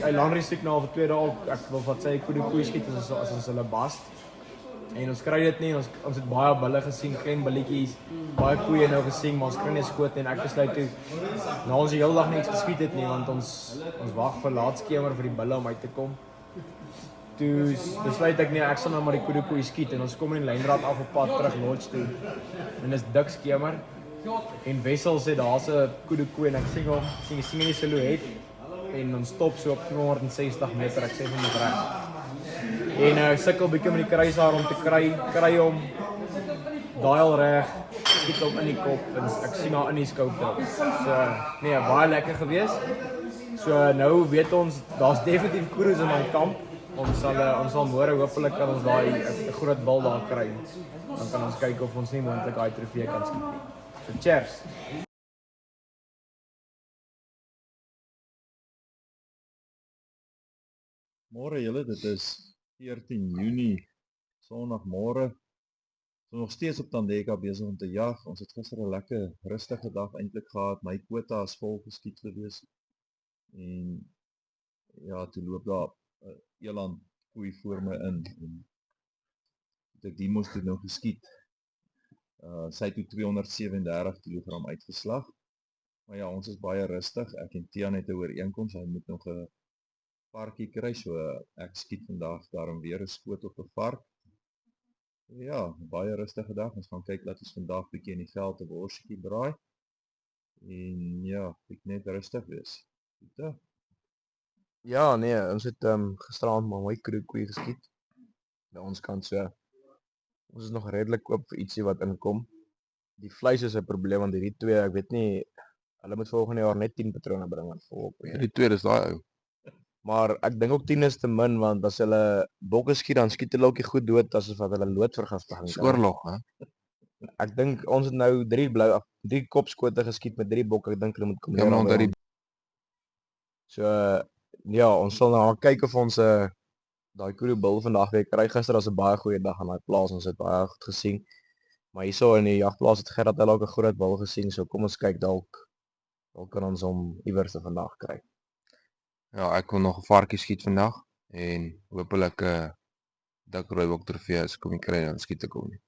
[SPEAKER 11] hy Landry soek nou al vir 2 dae ook, ek wil wat sê kudu-koei skiet as ons hulle bast. En ons kry dit nie, ons het baie bulle gesien, klein billetjies, baie koeie nou gesien, maar ons kry nie 'n skoot nie en ek besluit toe nou ons die hele dag niks geskiet het nie want ons wag vir laatskemer vir die bulle om uit te kom. Toe besluit ek nee, ek sal nou maar die kudu-koei skiet en ons kom in die lynraad af op pad terug lodge toe. En dis dik skemer. En Wessel sê daar's 'n kudu-koei en ek sien hom, sien die silhouet en ons stop so op 260 meter, ek sê vir my reg. En ek sukkel bietjie met die kruishaar om te kry hom dial reg, skiet hom in die kop en ek sien haar in die scope dop. So nee, baie lekker gewees. So nou weet ons daar's definitief kudu's in my kamp. Ons sal môre hopelik kan ons daai 'n groot bil daar kry. Dan kan ons kyk of ons nie moontlik daai trofee kan skiet nie. So cheers.
[SPEAKER 1] Môre julle, dit is 14 Junie, Sondagmôre. Ons nog steeds op Tandeka besig om te jag. Ons het gister 'n lekker rustige dag eintlik gehad. My quota is vol geskiet gewees. En ja, toe loop daar 'n eland koei voor my in en ek die moes toe nou geskiet. Sy het toe 237 kg uitgeslag. Maar ja, ons is baie rustig. Ek en Tiaan het 'n ooreenkoms. Hy moet nog 'n varkie kry, so ek skiet vandag daarom weer 'n skoot op 'n vark. Ja, baie rustige dag. Ons gaan kyk dat ons vandag bietjie in die veld 'n worsietjie braai. En ja, ek net rustig wees. Goed.
[SPEAKER 5] Ja, nee, ons het gisteraand maar mooi koei geskiet. By ons kant so. Ons is nog redelik oop vir ietsie wat inkom. Die vleis is 'n probleem want hierdie twee, ek weet nie, hulle moet volgende jaar net 10 patrone bring wat volop.
[SPEAKER 10] Die tweede is daai ou.
[SPEAKER 5] Maar ek dink ook 10 is te min want as hulle bokke skiet dan skiet hulle ook nie goed dood asof wat hulle loodvergiftiging
[SPEAKER 10] Dis oorlog, hè.
[SPEAKER 5] Ek dink ons het nou 3 kopskote geskiet met 3 bokke. Ek dink hulle moet kom
[SPEAKER 10] Ja, maar onder die
[SPEAKER 5] So ja, ons sal nou kyk of ons daai koeroebul vandag weer kry. Gister was 'n baie goeie dag aan daai plaas. Ons het baie goed gesien. Maar hierso in die jagplaas het Gerard hulle ook 'n groot bul gesien. So kom ons kyk dalk kan ons hom iewers vandag kry.
[SPEAKER 10] Ja, ek wil nog 'n varkie skiet vandag en hopelik 'n dik rooibok trofee as kom ek kry dan skiet ek hom nie.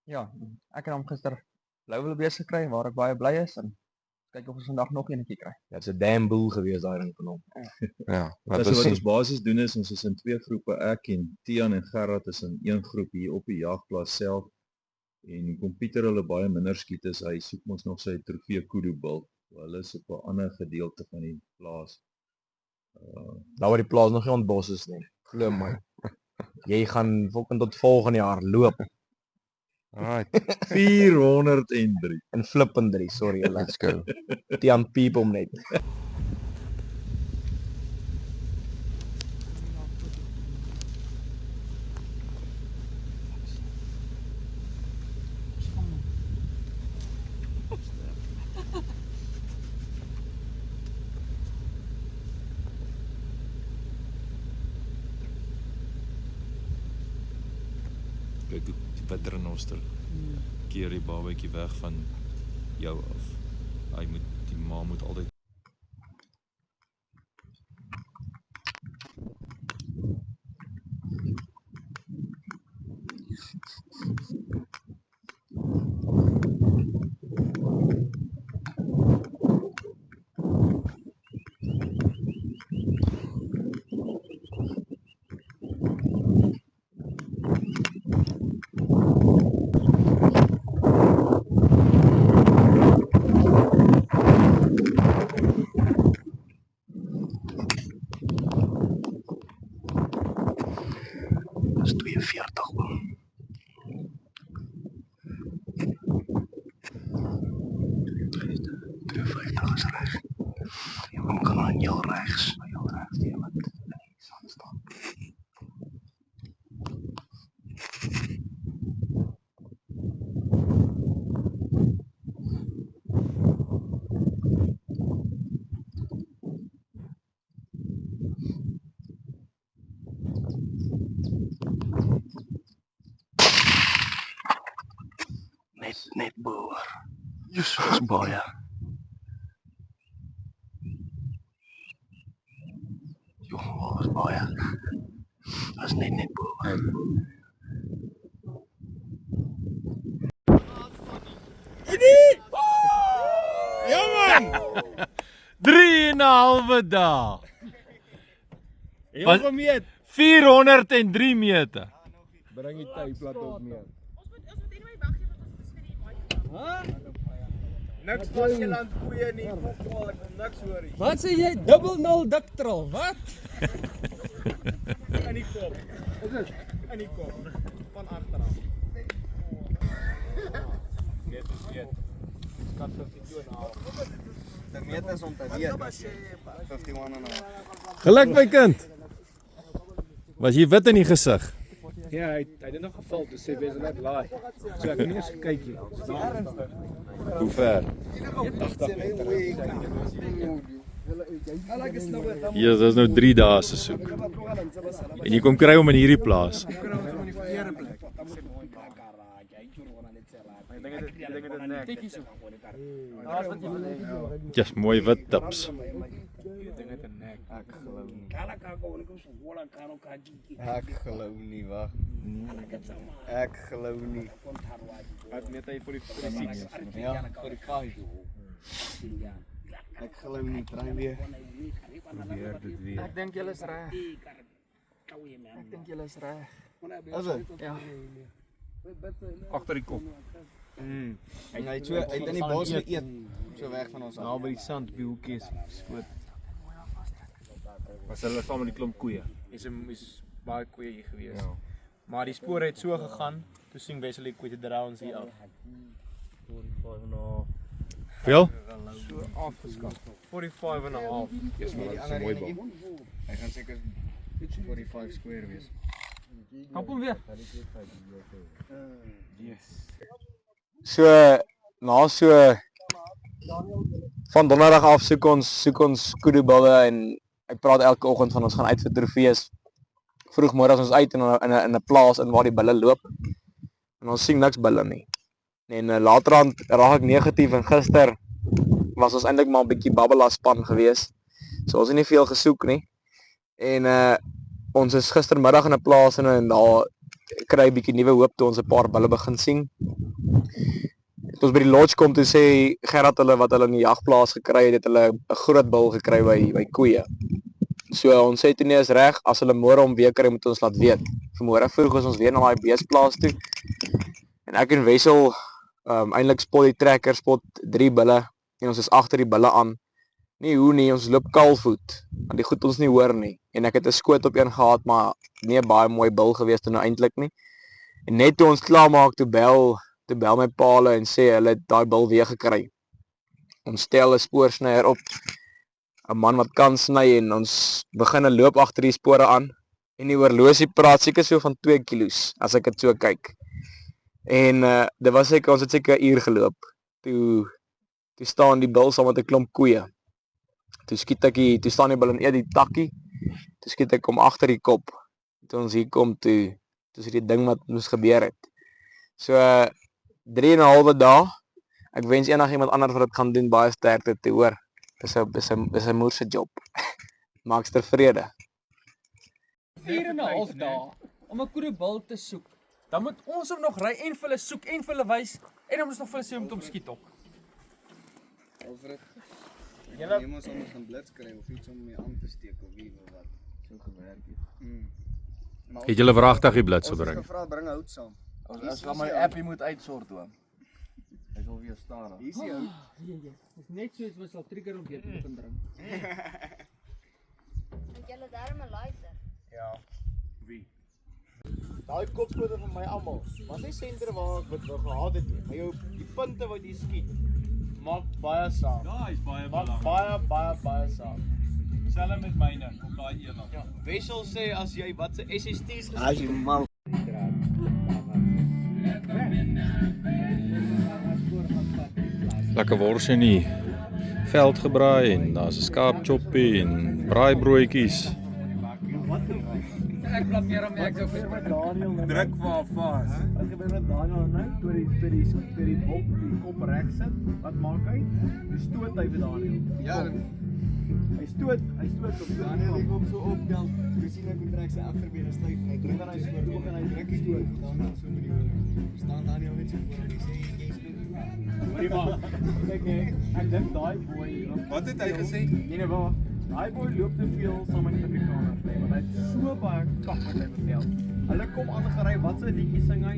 [SPEAKER 12] Ja, ek het hom gister blou wildebees gekry waar ek baie bly is en kyk of ons vandag nog eenetjie kry.
[SPEAKER 5] Dit's 'n damn boel gewees daai ding van hom.
[SPEAKER 10] Ja,
[SPEAKER 1] Wat ons basies doen is ons is in 2 groepe. Ek en Tiaan en Gerard is in 1 groep hier op die jagplaas self. En die komputer hulle baie minder skiet is hy soek ons nog sy trofee koeroebul. Hulle is op 'n ander gedeelte van die plaas.
[SPEAKER 5] Daar waar die plaas nog nie ontbos is nie. Glo my. Jy gaan tot volgende jaar loop.
[SPEAKER 10] Alright.
[SPEAKER 1] 403.
[SPEAKER 5] En flippend 3, sorry julle.
[SPEAKER 10] Let's go.
[SPEAKER 5] Tiaan piep hom net.
[SPEAKER 9] Kyk die paternoster keer die babatjie weg van jou af. Die ma moet altyd
[SPEAKER 5] Dis 42 man. Is reg. Jy kan aan jou regs. Jou regs, jy moet in staan. Net boer. Jesus baie. Was baie. Was net boer.
[SPEAKER 8] Ja man! 3,5 dae.
[SPEAKER 2] Heel gemeet.
[SPEAKER 8] 403 meter.
[SPEAKER 2] Bring die typlat op mee. Niks Baskeland koeie nie, fokol, ek wil niks hoor nie.
[SPEAKER 12] Wat sê jy? 00 diktrol, wat?
[SPEAKER 2] In die kop. Is dit? In die kop. Van agteraf. Weet. Kat 52 en 'n half. Die meter is om te weet. 51 en 'n half.
[SPEAKER 8] Geluk my kind. Was jy wit in die gesig?
[SPEAKER 2] Ja, hy het nog geval, dus sê wees net laai. So ek het nie eens gekyk hier.
[SPEAKER 8] Hoe ver?
[SPEAKER 2] 80 meter.
[SPEAKER 8] Ja, dit is nou 3 dae se soek. En jy kom kry hom in hierdie plaas. Ja, mooi wit tips.
[SPEAKER 2] Ek glo nie, wag. Ek glo nie. Wat net hy vir die 6. Ja, vir die 5. Ek glo nie, try weer. Probeer dit weer.
[SPEAKER 12] Ek dink julle is reg. Ek dink julle is reg.
[SPEAKER 2] Is dit?
[SPEAKER 12] Ja.
[SPEAKER 3] Agter die kop.
[SPEAKER 2] En hy het so uit in die bos geëet, so weg van ons af.
[SPEAKER 1] Naby die sand op die hoekie skoot. Was hulle saam met die klomp koeie.
[SPEAKER 11] Is baie koeie hier gewees. Ja. Maar die spore het so gegaan, toe sien Wesley kwete drones hier af.
[SPEAKER 1] 45,5.
[SPEAKER 8] Veel?
[SPEAKER 11] So afgeskaf. 45,5.
[SPEAKER 3] Dis maar
[SPEAKER 2] Die
[SPEAKER 3] so
[SPEAKER 2] ander
[SPEAKER 3] mooi
[SPEAKER 2] enetjie.
[SPEAKER 3] bal.
[SPEAKER 2] Hy gaan seker 45 square wees.
[SPEAKER 12] Help hom weer.
[SPEAKER 5] So na so van donderdag af soek ons kudubulle en ek praat elke oggend van ons gaan uit vir trofees. Vroegmôre ons uit in 'n plaas in waar die bulle loop. En ons sien niks bulle nie. En laterand raak ek negatief en gister was ons eintlik maar 'n bietjie babbela span gewees. So ons het nie veel gesoek nie. En ons is gistermiddag in 'n plaas en daar kry 'n bietjie nuwe hoop toe ons 'n paar bulle begin sien. Toe ons by die lodge kom toe sê Gerard hulle wat hulle in die jagplaas gekry het hulle 'n groot bul gekry by koeie. So ons sê toe nee is reg, as hulle môre om weer kry moet ons laat weet. Vanmôre vroeg is ons weer na daai beesplaas toe. En ek en Wessel eintlik spot die trekker, spot 3 bulle en ons is agter die bulle aan. Nie hoe nie, ons loop kaalvoet, want die goed ons nie hoor nie. En ek het 'n skoot op een gehad, maar nie 'n baie mooi bil gewees toe nou eintlik nie. En net toe ons klaar maak toe bel my pa hulle en sê hulle het daai bil weer gekry. Ons stel 'n spoorsnyer op, 'n man wat kan sny en ons begin 'n loop agter die spore aan. En die oorlosie praat seker so van 2 kilos as ek dit so kyk. En dit was seker ons het seker 'n uur geloop. Toe staan die bil saam met 'n klomp koeie. Toe skiet ek toe staan die bil in die takkie. Toe skiet ek hom agter die kop. Toe ons hier kom toe is die ding wat moes gebeur het. So 3,5 dae. Ek wens enigiemand anders wat dit gaan doen baie sterkte te hoor. Dis 'n moerse job. Maaks tevrede.
[SPEAKER 12] 4,5 dae om 'n koedebul te soek. Dan moet ons hom nog ry en vir hulle soek en vir hulle wys en dan moet ons nog vir hulle sê om hom skiet op.
[SPEAKER 2] Alfred. Julle neem ons anders gaan blits kry of iets om mee aan te steek of wie wil wat. So gewerk het.
[SPEAKER 8] Het julle wragtig die blits gebring?
[SPEAKER 2] Ons het gevra bring hout saam.
[SPEAKER 11] Ons gaan my appie moet uitsort hoor. Hy sal weer staan.
[SPEAKER 2] Hier is die hout.
[SPEAKER 12] Dis net soos ons sal trigger om weer te begin drink.
[SPEAKER 13] Het julle darm 'n lighter?
[SPEAKER 2] Ja.
[SPEAKER 1] Wie?
[SPEAKER 11] Daai kopskote van my almal. Was nie senter waar ek wou gehad het nie. Maar jou die punte wat jy skiet maak baie saam.
[SPEAKER 3] Daai is baie
[SPEAKER 11] Maak baie saam.
[SPEAKER 3] Selfs met myne op daai een af.
[SPEAKER 11] Ja, Wessel sê as jy wat se SST's
[SPEAKER 2] As jy mal.
[SPEAKER 8] Lekker wors in die veld gebraai en daar's 'n skaapchoppie en braaibroodjies.
[SPEAKER 12] Ek blameer hom ek sou vir
[SPEAKER 11] Daniel
[SPEAKER 3] Druk vir haar vas.
[SPEAKER 11] Wat gebeur met Daniel nou? Toe die kop reg sit, wat maak hy? Hy stoot hy vir Daniel.
[SPEAKER 2] Ja,
[SPEAKER 11] Hy stoot op
[SPEAKER 2] Daniel ek kom so op dan. Jy sien ek trek sy agterbene styf en hy druk
[SPEAKER 11] en hy spoor en hy druk die
[SPEAKER 2] stoot Daniel so met die oor. Staan Daniel net so voor en hy sê jy speel.
[SPEAKER 11] Prima. Kyk nee, ek dink daai boy loop.
[SPEAKER 3] Wat het hy gesê?
[SPEAKER 11] Nee, wag. Daai boy loop te veel saam met die Afrikaners, nee, want hy het so baie kak wat hy vertel. Hulle kom aangery, wat se liedjie sing hy?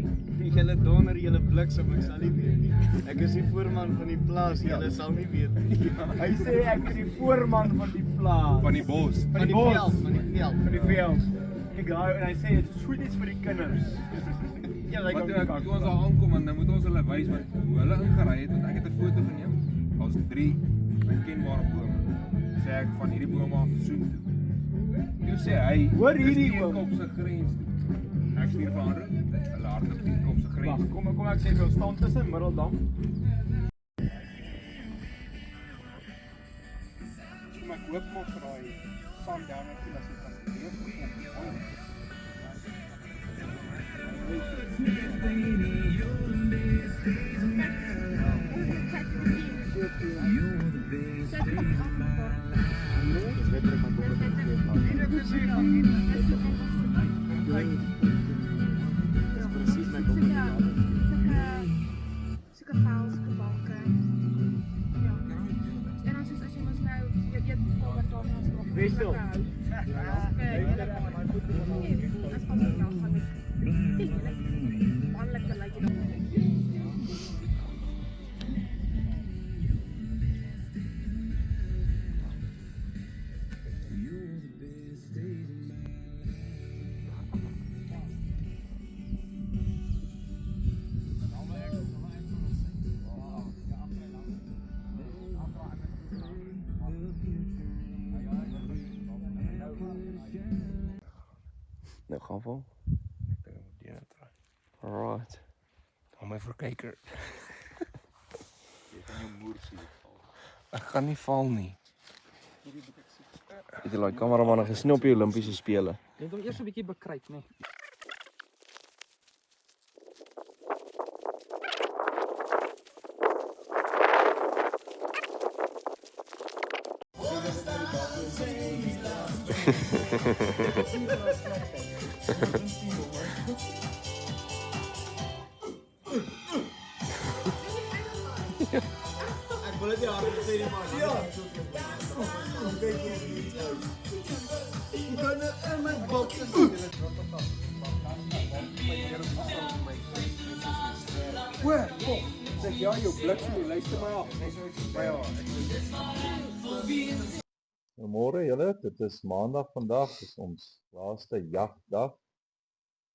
[SPEAKER 2] Julle donder, julle bliksem, ek sal nie weet nie. Ek is die voorman van die plaas, julle sal nie weet nie.
[SPEAKER 11] Hy sê ek is die voorman van die plaas.
[SPEAKER 3] Van die bos.
[SPEAKER 11] Van die bos.
[SPEAKER 2] Van die veld.
[SPEAKER 11] Van die veld. Kyk daai en hy sê dit is sweet iets vir die kinders. Ja,
[SPEAKER 3] Wat toe ons daar aankom en dan moet ons hulle wys wat hoe hulle ingery het want ek het 'n foto geneem. Daar's 3 herkenbare bome. Sê ek van hierdie bome af soen toe. Toe sê hy,
[SPEAKER 11] hoor hierdie
[SPEAKER 3] oom op sy grens toe. Ek stuur vir Andre, hulle hardloop die op sy grens.
[SPEAKER 11] Wag, kom ek sê vir staan tussen Middeldam.
[SPEAKER 2] ek hoop maar vir daai sundown net as dit kan leef.
[SPEAKER 4] Nou gaan val. Alright. Hou my vir kyker.
[SPEAKER 3] Jy gaan jou moersie val.
[SPEAKER 4] Ek gaan nie val nie. Het jy daai kameraman gesien op die Olimpiese spele?
[SPEAKER 12] Jy moet hom eers 'n bietjie bekruip, nee.
[SPEAKER 2] Ek wil dit nie hard gesê nie, maar ja. Jy kan in my bok sit. Kom. Sê ja, jou bliksem, luister my af.
[SPEAKER 6] Goeiemôre julle, dit is maandag vandag, dis ons laaste jagdag.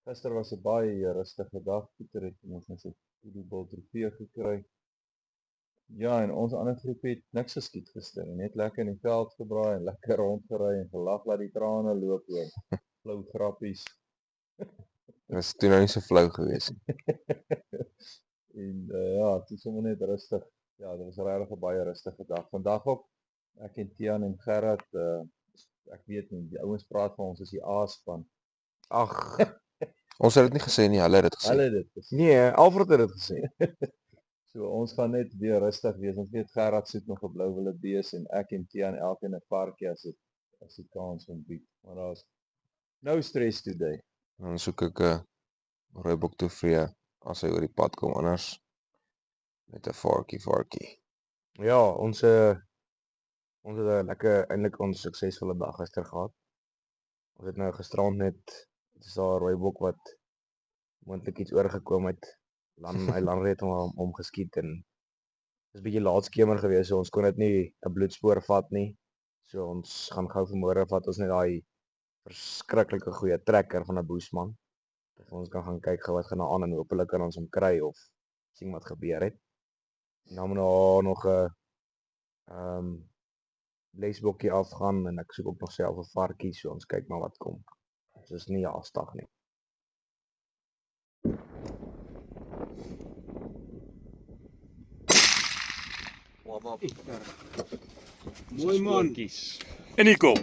[SPEAKER 6] Gister was 'n baie rustige dag. Pieter het ons net 'n voetbal trofee gekry. Ja, en ons ander groep het niks geskiet gister, net lekker in die veld gebraai en lekker rondgery en gelag laat die trane loop oor flou grappies.
[SPEAKER 10] Dit was toe nou nie so flou gewees nie.
[SPEAKER 6] En ja, het is sommer net rustig. Ja, dit was regtig 'n baie rustige dag. Vandag ook, ek en Tiaan en Gerard, ek weet nie, die ouens praat van ons as die A-span.
[SPEAKER 10] Ag, ons het dit nie gesê nie, hulle het dit gesê.
[SPEAKER 6] Hulle het dit gesê.
[SPEAKER 10] Nee, Alfred het dit gesê.
[SPEAKER 6] So ons gaan net weer rustig wees. Ons weet Gerard soek nog 'n blou wille bees en ek en Tiaan elkeen 'n parkie as die kans ontbied. Maar daar's no stress today.
[SPEAKER 10] Dan soek ek 'n rooibok trofee as hy oor die pad kom, anders met 'n varkie.
[SPEAKER 5] Ja, ons het 'n lekker eintlik ons suksesvolle dag gister gehad. Ons het nou gisterand net dis daar 'n rooibok wat moontlik iets oorgekom het. Hy landry het hom geskiet en dis 'n bietjie laatskemer gewees, so ons kon dit nie 'n bloedspoor vat nie. So ons gaan gou vanmôre vat ons net daai verskriklike goeie trekker van 'n Boesman. Dat ons kan gaan kyk gou wat gaan aan en hopelik kan ons hom kry of sien wat gebeur het. En dan moet daar nog 'n leesbokkie afgaan en ek soek ook nog self 'n varkie, so ons kyk maar wat kom. Dit is nie haastig nie.
[SPEAKER 2] Mooi man.
[SPEAKER 8] In die kop.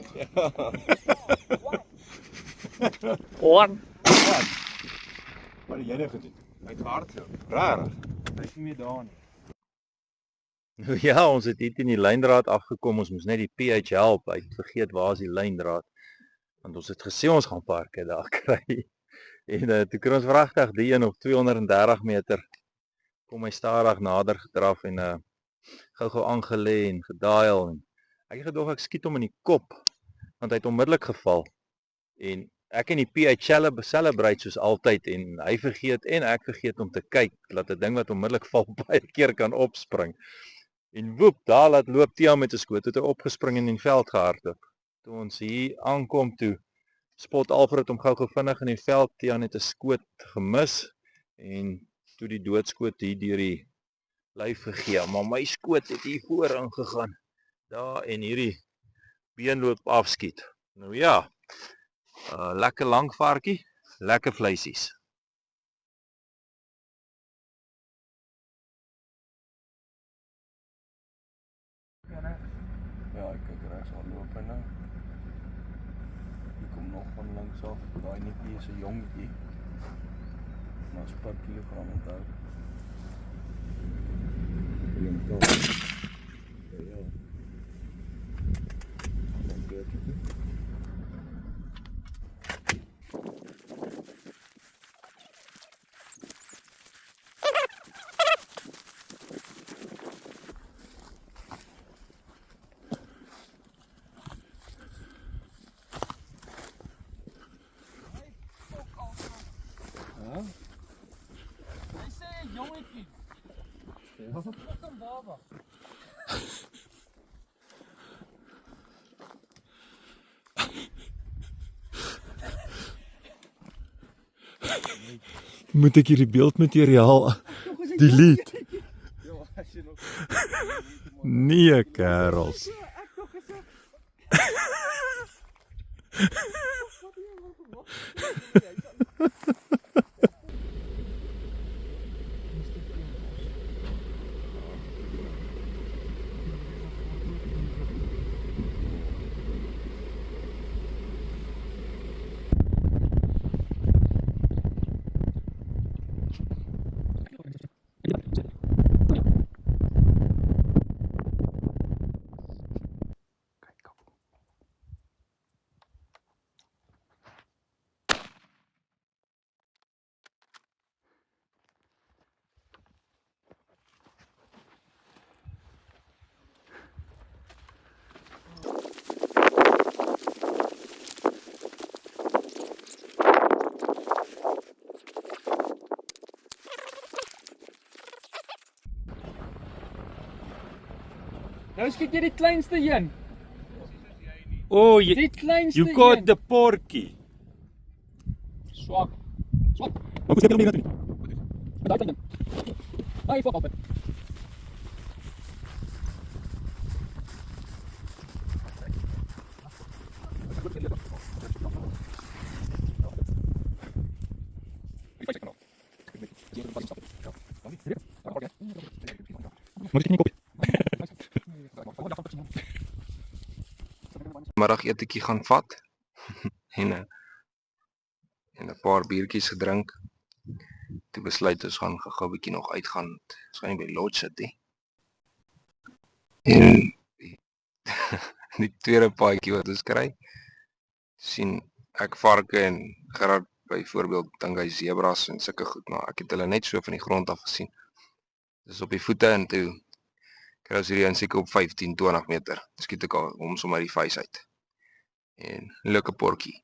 [SPEAKER 2] Wat het jy nou gedoen?
[SPEAKER 3] Hy het gehardloop.
[SPEAKER 2] Rarig. Hy is nie meer daar nie.
[SPEAKER 6] Nou ja, ons het hier teen die lyndraad afgekom. Ons moes net die PH help. Hy het vergeet waar is die lyndraad. Want ons het gesê ons gaan parke daar kry. En toe kry ons wragtig die een op 230 meter. Kom hy stadig nader gedraf en gou aangelê en gedaal en ek het gedog ek skiet hom in die kop want hy het onmiddellik geval. En ek en die PH celebrate soos altyd en hy vergeet en ek vergeet om te kyk dat 'n ding wat onmiddellik val baie keer kan opspring. En woep, daar laat loop Tiaan met 'n skoot, het hy opgespring en in die veld gehardloop. Toe ons hier aankom toe spot Alfred hom gou vinnig in die veld. Tiaan het 'n skoot gemis en toe die doodskoot hier deur die lyf gegee, maar my skoot het hier voor ingegaan. Daar en hierdie beenloop afskiet. Nou ja, lekker lank varkie, lekker vleisies.
[SPEAKER 3] Ja, ek kyk regs aan.
[SPEAKER 8] so, daai netjie is 'n jongetjie. Maar is per kilogram onthou. Ja. Dan gee ek dit.
[SPEAKER 11] Hy sê 'n jongetjie. Ja. Wat 'n fucking baba.
[SPEAKER 8] Moet ek hierdie beeldmateriaal delete? Nee, kerels.
[SPEAKER 11] Nou skiet jy die kleinste een.
[SPEAKER 8] Oh,
[SPEAKER 11] Die kleinste
[SPEAKER 8] you got
[SPEAKER 11] een.
[SPEAKER 8] the porky.
[SPEAKER 11] Swak. Swak.
[SPEAKER 8] Maar hoe skep jy hom nie toe?
[SPEAKER 11] Daai klein ding. Daai fuck op het.
[SPEAKER 8] Maar ek nie kopie.
[SPEAKER 4] Middagetietjie gaan vat en 'n paar biertjies gedrink. Toe besluit ons gaan gou 'n bietjie nog uitgaan. Ons gaan nie by die lodge sit nie. En die tweede paadjie wat ons kry, sien ek varke en Gerard byvoorbeeld dink hy zebras en sulke goed, maar ek het hulle net so van die grond af gesien. Dis op die voete en toe kry ons hierdie een seker op 15-20 meter. Skiet ek hom sommer die vuis uit. En leuke porkie.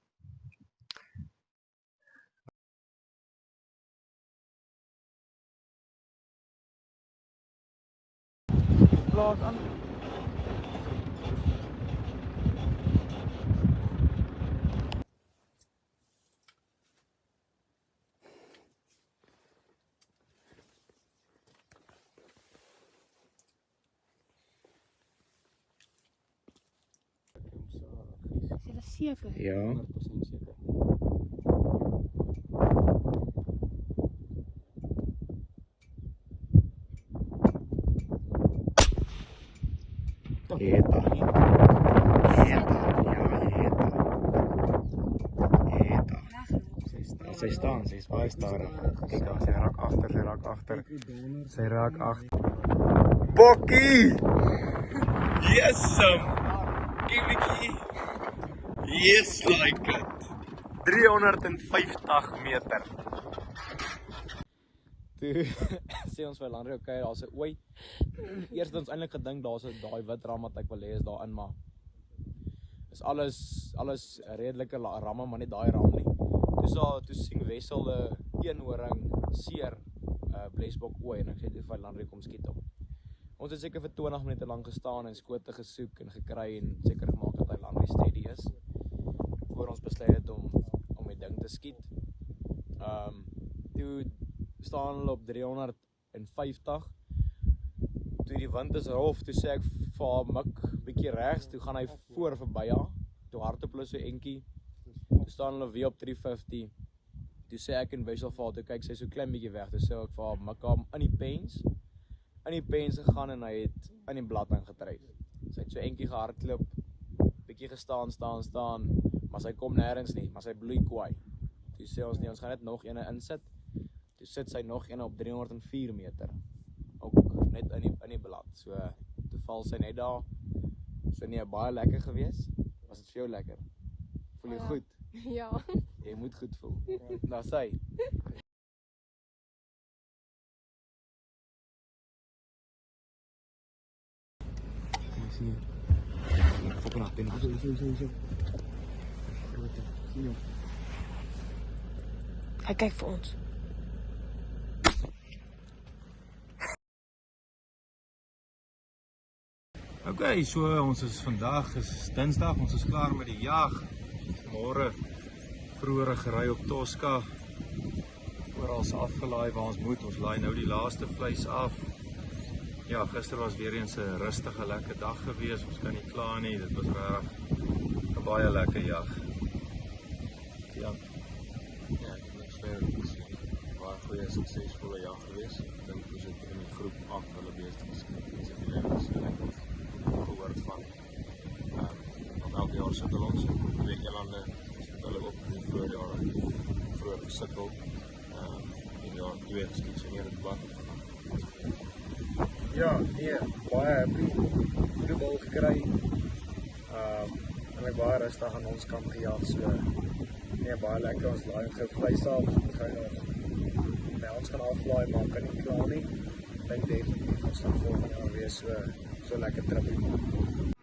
[SPEAKER 11] Plaas aan.
[SPEAKER 7] Is jy seker?
[SPEAKER 8] Ja.
[SPEAKER 11] 100% seker.
[SPEAKER 2] Eta. Sy staan, sy is baie stadig. Kyk daar, sy raak agter, sy raak agter. Sy raak agter. Bokkie!
[SPEAKER 8] Yes, Kiwikie. Yes, like it. 350 meter.
[SPEAKER 11] Toe sê ons vir Landry, okay, daar's 'n ooi. Eers het ons eintlik gedink daar's 'n daai wit ram wat ek wil hê is daarin, maar is alles redelike ramme, maar nie daai ram nie. Toe sien Wessel 'n eenhoring seer blesbok ooi en ek sê toe vir Landry kom skiet hom. Ons het seker vir 20 minute lank gestaan en skote gesoek en gekry en seker gemaak dat hy Landry steady is voor ons besluit het om die ding te skiet. Toe staan hulle op 350. Toe die wind is rof, toe sê ek vir haar mik bietjie regs, toe gaan hy voor verby haar. Toe hardloop hulle so entjie. Toe staan hulle weer op 350. Toe sê ek en Wessel vir haar, toe kyk sy so klein bietjie weg. Toe sê ek vir haar mik hom in die pens. In die pens gegaan en hy het in die blad ingetref. Sy het so entjie gehardloop, bietjie gestaan, maar maar sy kom nêrens nie, maar sy bloei kwaai. Toe sê ons nee, ons gaan net nog ene insit. Toe sit sy nog ene op 304 meter. Ook net in die blad. So toe val sy net daar. So nee, baie lekker gewees. Was dit vir jou lekker? Voel jy goed?
[SPEAKER 7] Ja.
[SPEAKER 11] Jy moet goed voel. Nou sy.
[SPEAKER 7] Hy kyk vir ons.
[SPEAKER 1] Okay, so ons is vandag is Dinsdag, ons is klaar met die jag. Môre vroeëre gery op Tosca. Orals afgelaai waar ons moet. Ons laai nou die laaste vleis af. Ja, gister was weer eens 'n rustige, lekker dag gewees. Ons kan nie kla nie. Dit was regtig 'n baie lekker jag. Ja.
[SPEAKER 3] Ja, ek het niks verder gesien. Baie goeie suksesvolle jag gewees. Ek dink ons het in die groep 8 hulle beeste geskryf. Dis die lewens gehoord van. Elke jaar sit hulle ons twee elande, het hulle ook in die voorjare vroeg gesikkel. In jaar 2 geskiet sy neer het blad gegaan.
[SPEAKER 11] Ja, nee, baie happy. Goeie bal gekry. En ek baie rustig aan ons kant gejaag, so nee, baie lekker, ons laai gou vleis af, ons moet gou nog by ons gaan aflaai, maar kan nie klaar nie. Ek dink definitief ons gaan volgende jaar weer so lekker trip.